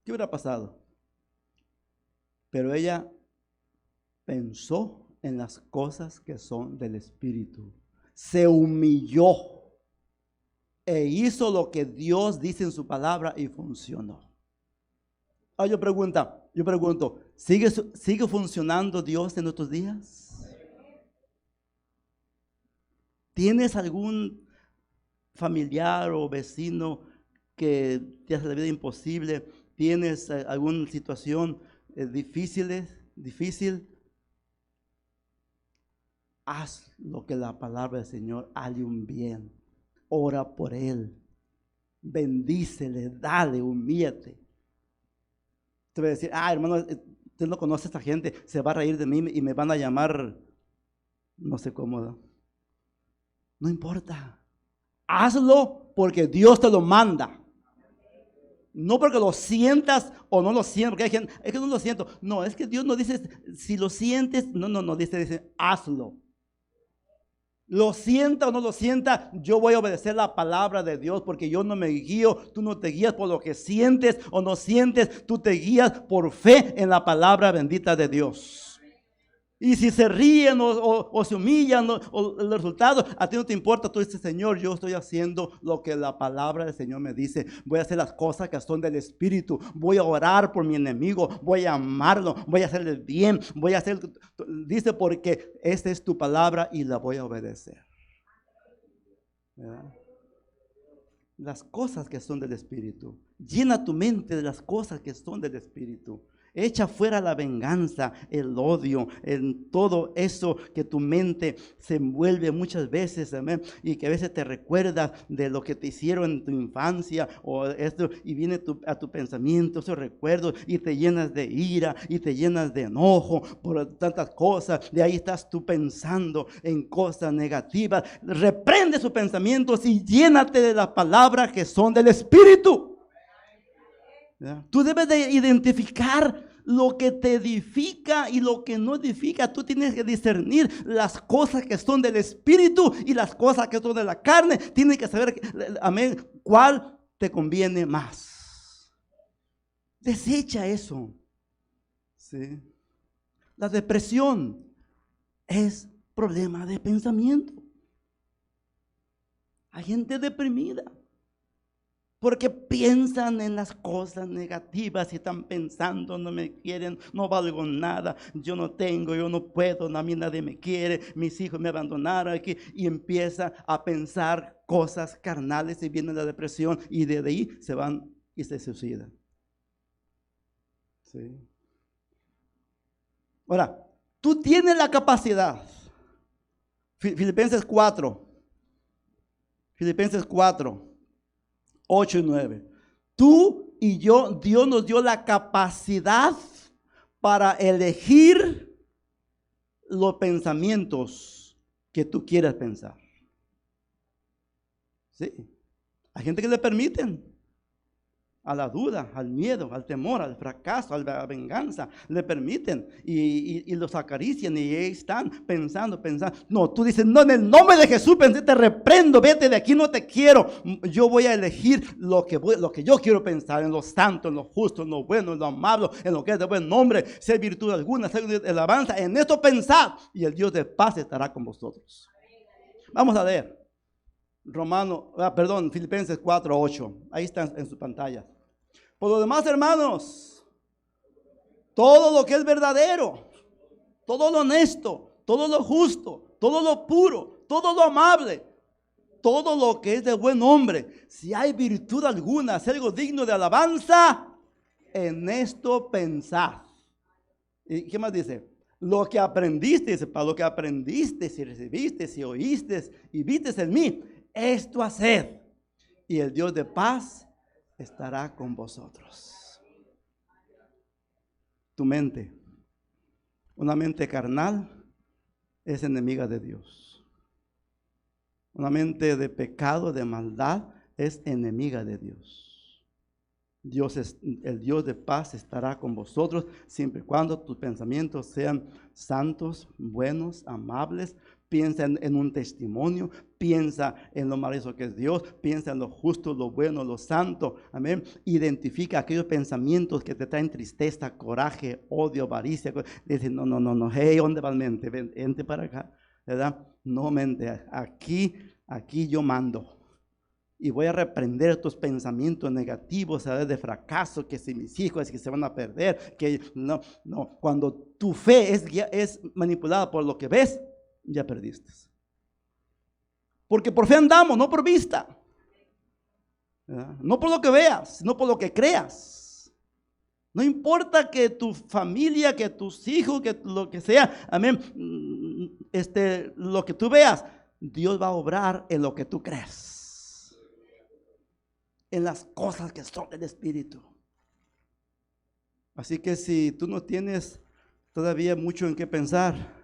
¿Qué hubiera pasado? Pero ella pensó en las cosas que son del Espíritu. Se humilló e hizo lo que Dios dice en su palabra y funcionó. Yo pregunto, ¿sigue funcionando Dios en nuestros días? ¿Tienes algún familiar o vecino que te hace la vida imposible? ¿Tienes alguna situación difícil? Haz lo que la palabra del Señor, hazle un bien. Ora por él. Bendícele, dale, humíllate. Te voy a decir, hermano, usted no conoce a esta gente, se va a reír de mí y me van a llamar, no sé cómo. No importa. Hazlo porque Dios te lo manda. No porque lo sientas o no lo sientas, porque hay gente, es que no lo siento. No, es que Dios no dice, si lo sientes, no, dice, hazlo. Lo sienta o no lo sienta, yo voy a obedecer la palabra de Dios porque yo no me guío, tú no te guías por lo que sientes o no sientes, tú te guías por fe en la palabra bendita de Dios. Y si se ríen o se humillan o el resultado, a ti no te importa, tú dices, Señor, yo estoy haciendo lo que la palabra del Señor me dice, voy a hacer las cosas que son del Espíritu, voy a orar por mi enemigo, voy a amarlo, voy a hacerle bien, dice porque esta es tu palabra y la voy a obedecer. ¿Verdad? Las cosas que son del Espíritu, llena tu mente de las cosas que son del Espíritu. Echa fuera la venganza, el odio, en todo eso que tu mente se envuelve muchas veces, amén, y que a veces te recuerdas de lo que te hicieron en tu infancia o esto, y viene a tu pensamiento esos recuerdos y te llenas de ira y te llenas de enojo por tantas cosas. De ahí estás tú pensando en cosas negativas. Reprende sus pensamientos y llénate de las palabras que son del Espíritu. ¿Ya? Tú debes de identificar lo que te edifica y lo que no edifica. Tú tienes que discernir las cosas que son del Espíritu y las cosas que son de la carne. Tienes que saber, amén, cuál te conviene más. Desecha eso. ¿Sí? La depresión es problema de pensamiento. Hay gente deprimida porque piensan en las cosas negativas y están pensando, no me quieren, no valgo nada, yo no tengo, yo no puedo, a mí nadie me quiere, mis hijos me abandonaron aquí, y empieza a pensar cosas carnales y viene la depresión y desde ahí se van y se suicidan. ¿Sí? Ahora, tú tienes la capacidad. Filipenses 4, 8 y 9. Tú y yo, Dios nos dio la capacidad para elegir los pensamientos que tú quieras pensar. Sí. Hay gente que le permiten a la duda, al miedo, al temor, al fracaso, a la venganza, le permiten y los acarician y ahí están pensando. No, tú dices, no, en el nombre de Jesús, te reprendo, vete de aquí, no te quiero. Yo voy a elegir lo que yo quiero pensar, en lo santo, en lo justo, en lo bueno, en lo amable, en lo que es de buen nombre, si hay virtud alguna, si hay alabanza, en esto pensad y el Dios de paz estará con vosotros. Vamos a leer. Filipenses 4, 8. Ahí está en su pantalla. Por lo demás, hermanos, todo lo que es verdadero, todo lo honesto, todo lo justo, todo lo puro, todo lo amable, todo lo que es de buen hombre, si hay virtud alguna, si hay algo digno de alabanza, en esto pensad. ¿Y qué más dice? Lo que aprendiste, dice Pablo, lo que aprendiste, si recibiste, si oíste y viste en mí, esto haced. Y el Dios de paz estará con vosotros. Tu mente, una mente carnal, es enemiga de Dios. Una mente de pecado, de maldad, es enemiga de Dios. El Dios de paz estará con vosotros siempre y cuando tus pensamientos sean santos, buenos, amables. Piensa en un testimonio, piensa en lo maravilloso que es Dios, piensa en lo justo, lo bueno, lo santo. Amén. Identifica aquellos pensamientos que te traen tristeza, coraje, odio, avaricia. Dice, no, hey, ¿dónde va la mente? Vente para acá, ¿verdad? No, mente, aquí yo mando. Y voy a reprender estos pensamientos negativos, ¿sabes? De fracaso, que si mis hijos que se van a perder, que no. Cuando tu fe es manipulada por lo que ves, ya perdiste. Porque por fe andamos, no por vista. ¿Verdad? No por lo que veas, sino por lo que creas. No importa que tu familia, que tus hijos, que lo que sea, amén, lo que tú veas, Dios va a obrar en lo que tú crees. En las cosas que son del Espíritu. Así que si tú no tienes todavía mucho en qué pensar,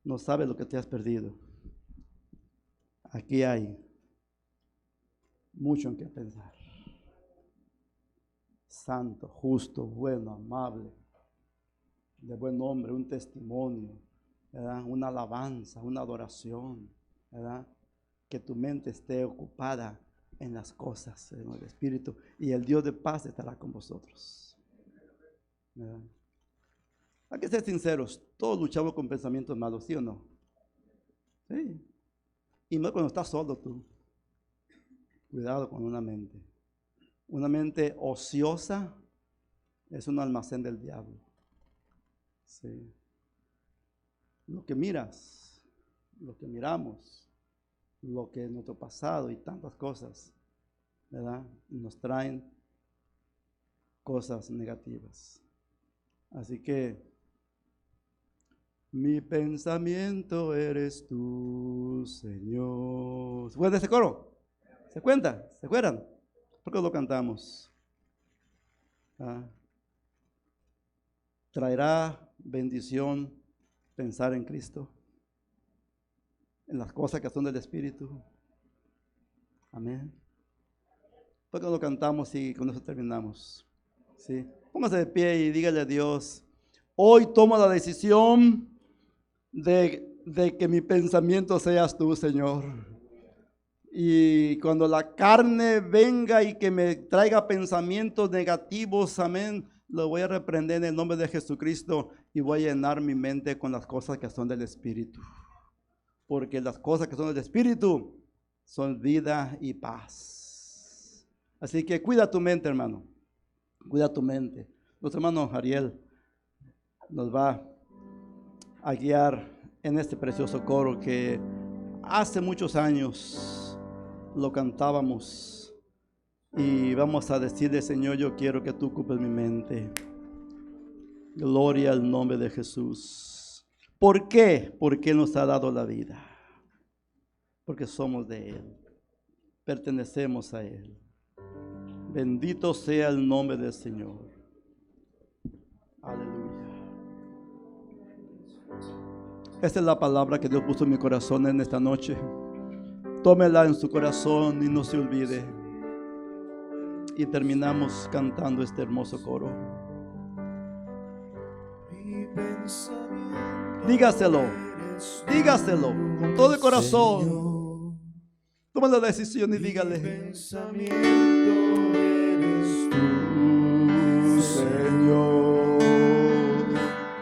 no sabes lo que te has perdido. Aquí hay mucho en qué pensar. Santo, justo, bueno, amable, de buen hombre, un testimonio, ¿verdad? Una alabanza, una adoración, ¿verdad? Que tu mente esté ocupada en las cosas, en el Espíritu, y el Dios de paz estará con vosotros. ¿Verdad? Hay que ser sinceros, todos luchamos con pensamientos malos, ¿sí o no? Sí. Y más cuando estás solo tú. Cuidado con una mente. Una mente ociosa es un almacén del diablo. Sí. Lo que miras, lo que miramos, lo que es nuestro pasado y tantas cosas, ¿verdad? Nos traen cosas negativas. Así que mi pensamiento eres tú, Señor. ¿Se acuerdan de ese coro? ¿Se cuenta? ¿Se acuerdan? ¿Por qué lo cantamos? ¿Traerá bendición pensar en Cristo? En las cosas que son del Espíritu. Amén. ¿Por qué lo cantamos y con eso terminamos? ¿Sí? Póngase de pie y dígale a Dios, hoy tomo la decisión de que mi pensamiento seas tú, Señor. Y cuando la carne venga y que me traiga pensamientos negativos, amén, lo voy a reprender en el nombre de Jesucristo y voy a llenar mi mente con las cosas que son del Espíritu. Porque las cosas que son del Espíritu son vida y paz. Así que cuida tu mente, hermano. Cuida tu mente. Nuestro hermano Ariel nos va a guiar en este precioso coro que hace muchos años lo cantábamos. Y vamos a decirle, Señor, yo quiero que tú ocupes mi mente. Gloria al nombre de Jesús. ¿Por qué? Porque Él nos ha dado la vida. Porque somos de Él. Pertenecemos a Él. Bendito sea el nombre del Señor. Aleluya. Esta es la palabra que Dios puso en mi corazón en esta noche. Tómela en su corazón y no se olvide. Y terminamos cantando este hermoso coro. Dígaselo con todo el corazón. Toma la decisión y dígale. Pensamiento eres tú, Señor.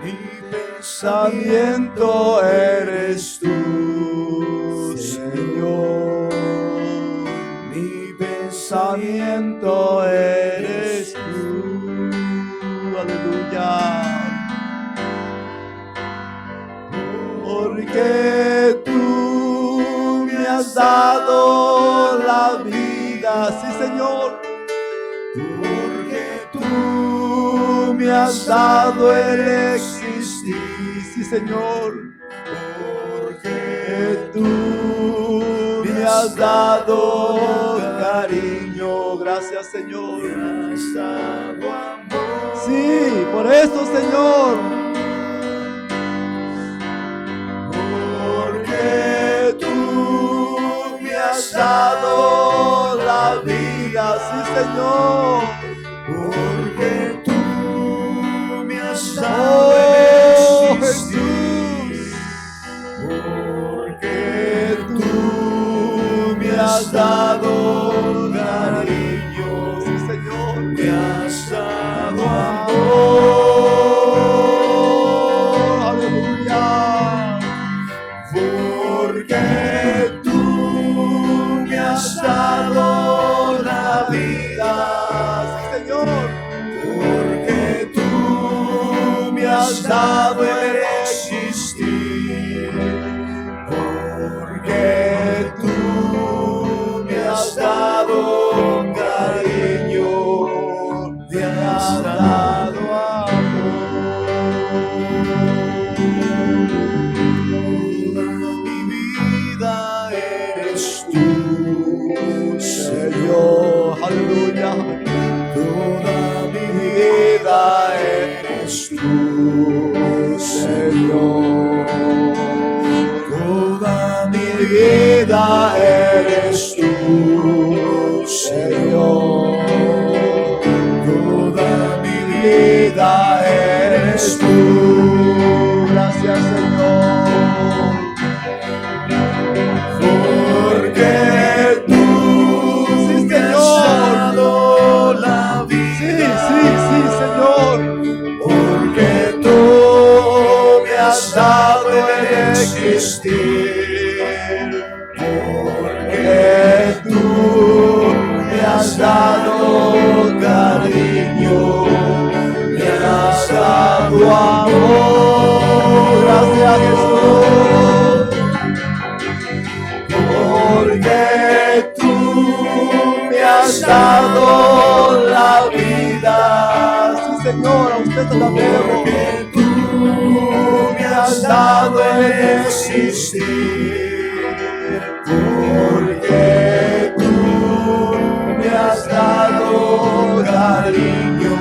Mi pensamiento eres tú, Señor. Mi pensamiento eres tú. Aleluya. Porque tú dado la vida. Sí, Señor. Porque tú Me has dado el existir. Sí, Señor. porque Tú me has dado cariño. Gracias, Señor. me has dado amor. Sí, por eso, Señor. Porque tú me has dado la vida. Sí, Señor. Porque tú me has dado Oh, el existir. Porque tú me has dado cariño. Sí, Señor. me has dado Amor. Aleluya. porque tú me has dado la vida, Sí, Señor. porque tú me has dado el existir, porque tú me has dado cariño, me has dado mi vida eres tú, Señor. Aleluya. toda mi vida eres tú, Señor. Toda mi vida eres tú, Señor. Toda mi vida eres tú. Gracias, Señor. Porque tú Sí, me has Señor. dado la vida. Sí, Señor. Porque tú me has dado el existir. Porque tú me has dado cariño. Me has dado amor. Gracias, Jesús. Porque tú me has dado la vida. Sí, Señor, a usted te la debo. Porque tú me has dado el existir. Porque tú me has dado cariño.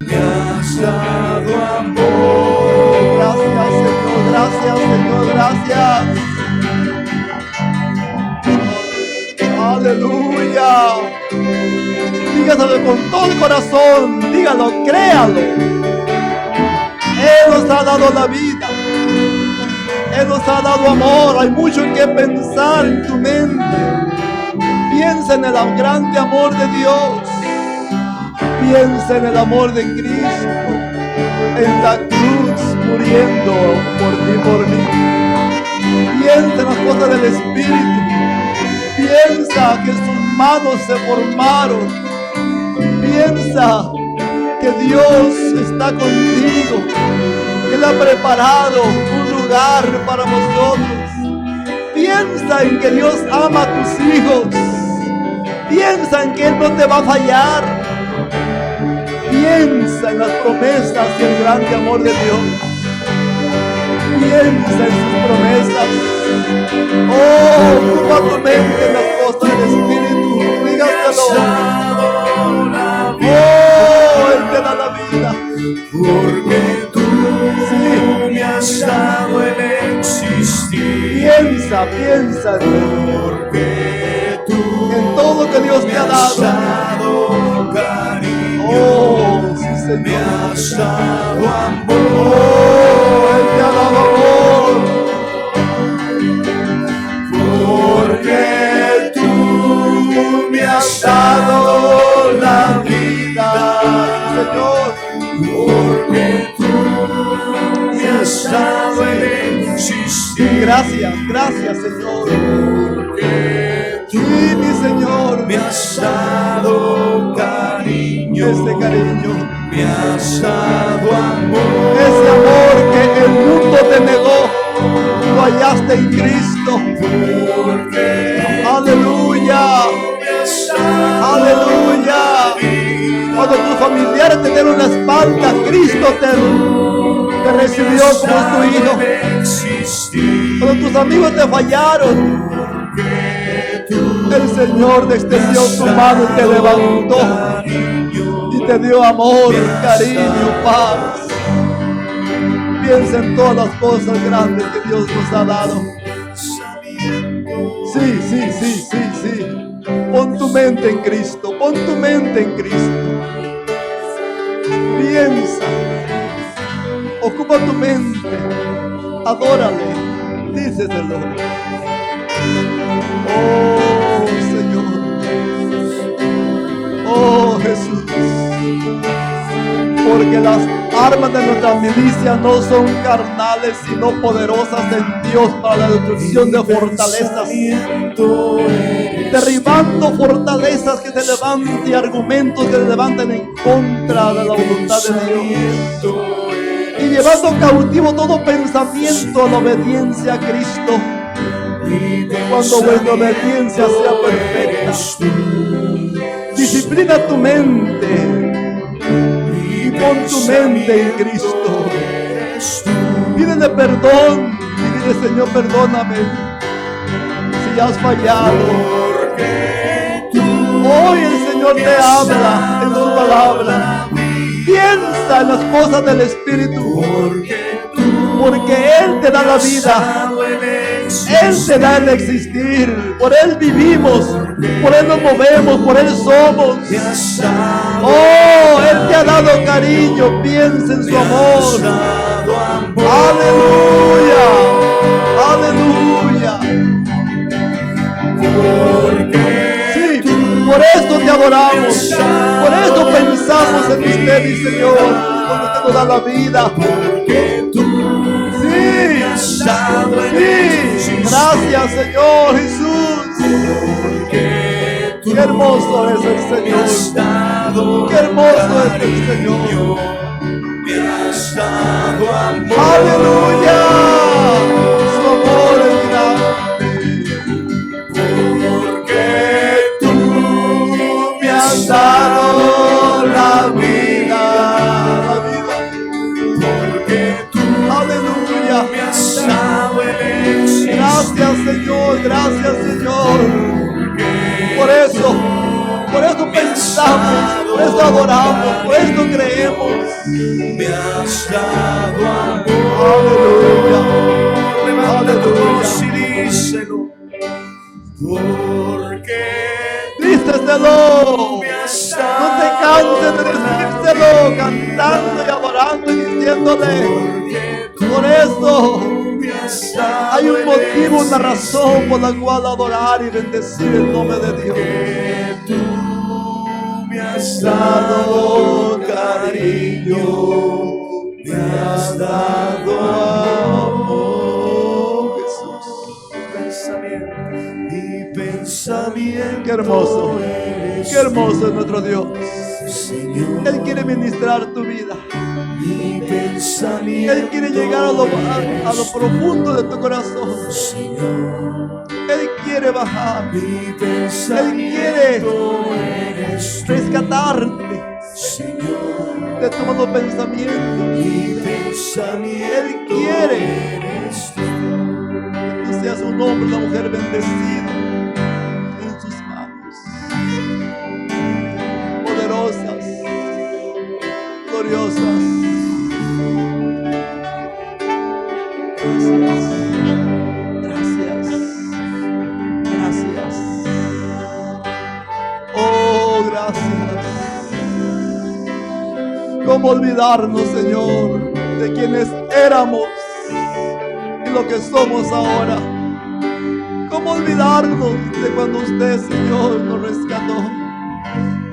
Me has dado amor. Gracias, Señor. Gracias, Señor. Gracias. Aleluya. Dígaselo con todo el corazón. Dígalo, créalo. Él nos ha dado la vida. Él nos ha dado amor. Hay mucho que pensar en tu mente. Piensa en el grande amor de Dios. Piensa en el amor de Cristo. En la cruz muriendo por ti, por mí. Piensa en las cosas del Espíritu. Piensa que sus manos se formaron. Piensa que Dios está contigo. Que Él ha preparado un lugar para vosotros. Piensa en que Dios ama a tus hijos. Piensa en que Él no te va a fallar. Piensa en las promesas y el grande amor de Dios. Piensa en sus promesas. Oh, ocupa tu mente en las cosas del Espíritu. Dígaselo. Oh, Él te da la vida. Porque tú Sí. me has dado el existir. Piensa Porque tú en todo que Dios te ha me has dado. dado cariño. Oh, sí, Me Señor. has dado amor. Oh, Él te ha dado amor. Porque tú me has dado la vida. Señor. Porque tú me has dado el existir. Gracias, Señor. Porque Sí, mi Señor. me has dado cariño. Ese cariño. Me has dado amor. Ese amor que el mundo te negó. Lo hallaste en Cristo. Porque tus familiares te dieron la espalda, Cristo te recibió como tu hijo. Cuando tus amigos te fallaron, el Señor te extendió su mano y te levantó y te dio amor, cariño, paz. Piensa en todas las cosas grandes que Dios nos ha dado. Sí. Pon tu mente en Cristo, pon tu mente en Cristo. Piensa, ocupa tu mente, adórale, díceselo. Oh Señor, oh Jesús, porque las armas de nuestra milicia no son carnales, sino poderosas en Dios para la destrucción de fortalezas, derribando fortalezas que se levanten y argumentos que se levanten en contra de la voluntad de Dios, y llevando cautivo todo pensamiento a la obediencia a Cristo. Cuando vuestra obediencia sea perfecta, disciplina tu mente y pon tu mente en Cristo. Pídele perdón y dile: Señor, perdóname si has fallado. Hoy el Señor te habla en su palabra. Piensa en las cosas del Espíritu, porque Él te da la vida, Él te da el existir, por Él vivimos, por Él nos movemos, por Él somos. Oh, Él te ha dado cariño, piensa en su amor. Aleluya, aleluya. Sí, por esto te adoramos, por esto pensamos en usted, mi Señor, porque usted nos da la vida. Sí, gracias, Señor Jesús. Qué hermoso es el Señor. Qué hermoso es el Señor. Aleluya. Su amor es grande. Porque tú me has dado la vida. Aleluya. Gracias, Señor, gracias, Señor. Por eso pensamos, por eso adoramos, por eso creemos. Me has dado amor. Aleluya. Levanta tu voz y díselo. Porque díselo. No te canses de decírselo, cantando y adorando y diciéndole. Por eso hay un motivo, una razón por la cual adorar y bendecir el nombre de Dios. Tú me has dado cariño, me has dado amor, Jesús. Mi pensamiento. Qué hermoso es nuestro Dios. Él quiere ministrar tu vida. Él quiere llegar a lo profundo de tu corazón. Él quiere bajar. Él quiere rescatarte de tu malos pensamientos. Él quiere que tú seas un hombre, una mujer bendecida en sus manos, poderosas, gloriosas. Gracias. Oh, gracias. ¿Cómo olvidarnos, Señor, de quienes éramos y lo que somos ahora? ¿Cómo olvidarnos de cuando usted, Señor, nos rescató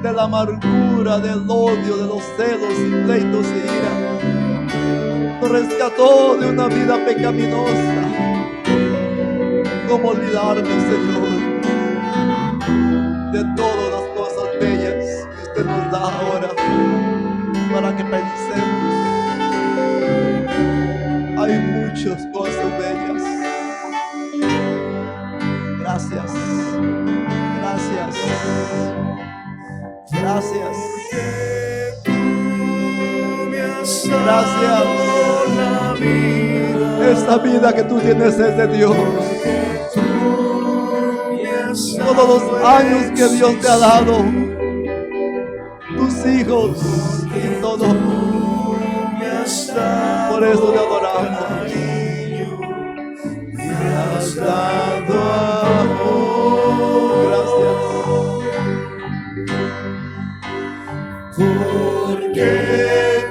de la amargura, del odio, de los celos y pleitos y ira? Nos rescató de una vida pecaminosa. ¿Cómo olvidarnos, Señor, de todas las cosas bellas que usted nos da ahora para que pensemos? Hay muchas cosas bellas. Gracias. Gracias. Gracias. Esta vida que tú tienes es de Dios. Todos los años que Dios te ha dado, tus hijos y todo. Por eso te adoramos. Me has dado amor. Gracias. Porque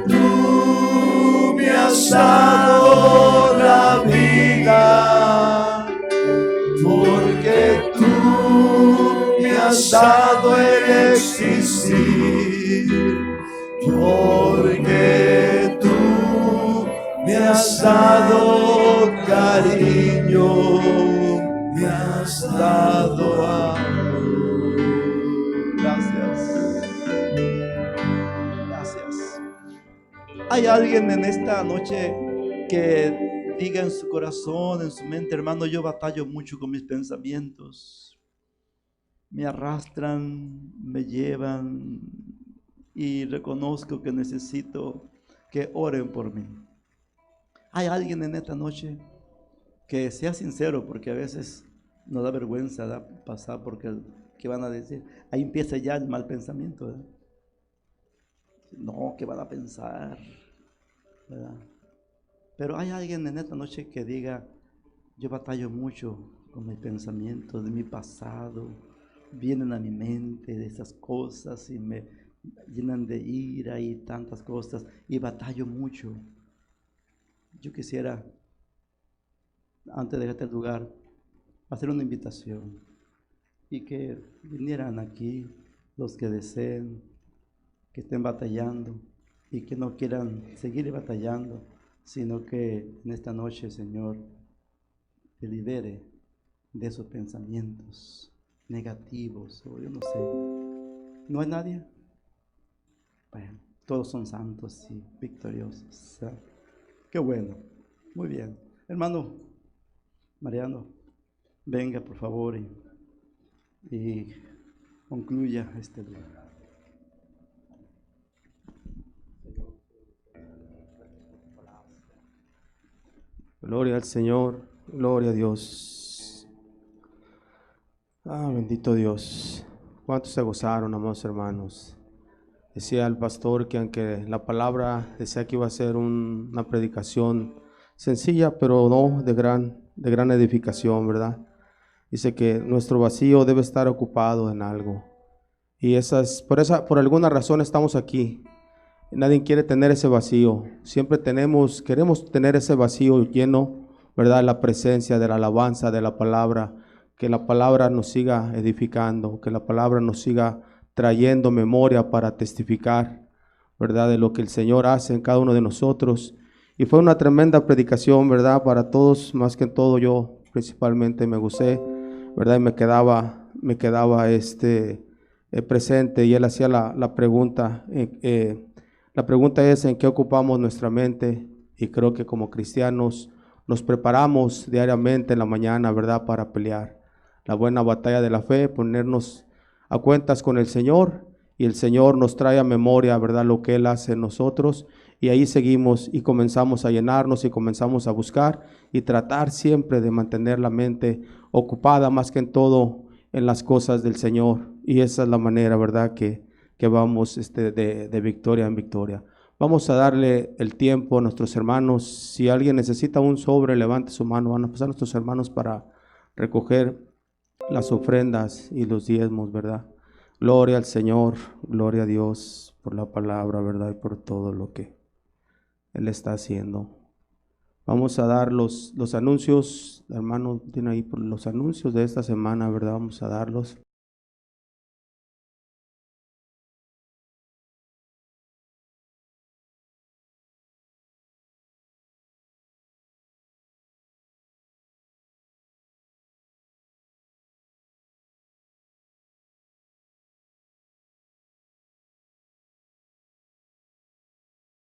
tú me has dado la vida. Porque tú me has dado el existir. Porque tú me has dado cariño, me has dado amor. Gracias. Gracias. Hay alguien en esta noche que diga en su corazón, en su mente: hermano, yo batallo mucho con mis pensamientos. Me arrastran, me llevan, y reconozco que necesito que oren por mí. Hay alguien en esta noche que sea sincero, porque a veces nos da vergüenza pasar porque ¿qué van a decir? Ahí empieza ya el mal pensamiento, ¿verdad? No, ¿qué van a pensar? ¿Verdad? Pero hay alguien en esta noche que diga: yo batallo mucho con mis pensamientos de mi pasado, vienen a mi mente de esas cosas y me llenan de ira y tantas cosas, y batallo mucho. Yo quisiera, antes de este lugar, hacer una invitación y que vinieran aquí los que deseen, que estén batallando y que no quieran seguir batallando, sino que en esta noche, Señor, te libere de esos pensamientos negativos, o yo no sé. ¿No hay nadie? Bueno, todos son santos y victoriosos. Qué bueno. Muy bien. Hermano Mariano, venga por favor y concluya este lugar. Gloria al Señor, gloria a Dios. Bendito Dios. ¿Cuántos se gozaron, amados hermanos? Decía el pastor que aunque la palabra decía que iba a ser una predicación sencilla, pero no de gran edificación, ¿verdad? Dice que nuestro vacío debe estar ocupado en algo. Y por alguna razón estamos aquí. Nadie quiere tener ese vacío. Siempre queremos tener ese vacío lleno, ¿verdad? La presencia de la alabanza, de la palabra. Que la palabra nos siga edificando, que la palabra nos siga trayendo memoria para testificar, ¿verdad? De lo que el Señor hace en cada uno de nosotros. Y fue una tremenda predicación, ¿verdad? Para todos, más que todo yo principalmente me gocé, ¿verdad? Y me quedaba presente, y él hacía la pregunta. La pregunta es: ¿en qué ocupamos nuestra mente? Y creo que como cristianos nos preparamos diariamente en la mañana, ¿verdad? Para pelear la buena batalla de la fe, ponernos a cuentas con el Señor, y el Señor nos trae a memoria, ¿verdad? Lo que Él hace en nosotros, y ahí seguimos y comenzamos a llenarnos y comenzamos a buscar y tratar siempre de mantener la mente ocupada más que en todo en las cosas del Señor. Y esa es la manera, ¿verdad? Que vamos de victoria en victoria. Vamos a darle el tiempo a nuestros hermanos. Si alguien necesita un sobre, levante su mano. Van a pasar nuestros hermanos para recoger las ofrendas y los diezmos, ¿verdad? Gloria al Señor, gloria a Dios por la palabra, ¿verdad? Y por todo lo que Él está haciendo. Vamos a dar los anuncios. Hermano, tiene ahí los anuncios de esta semana, ¿verdad? Vamos a darlos.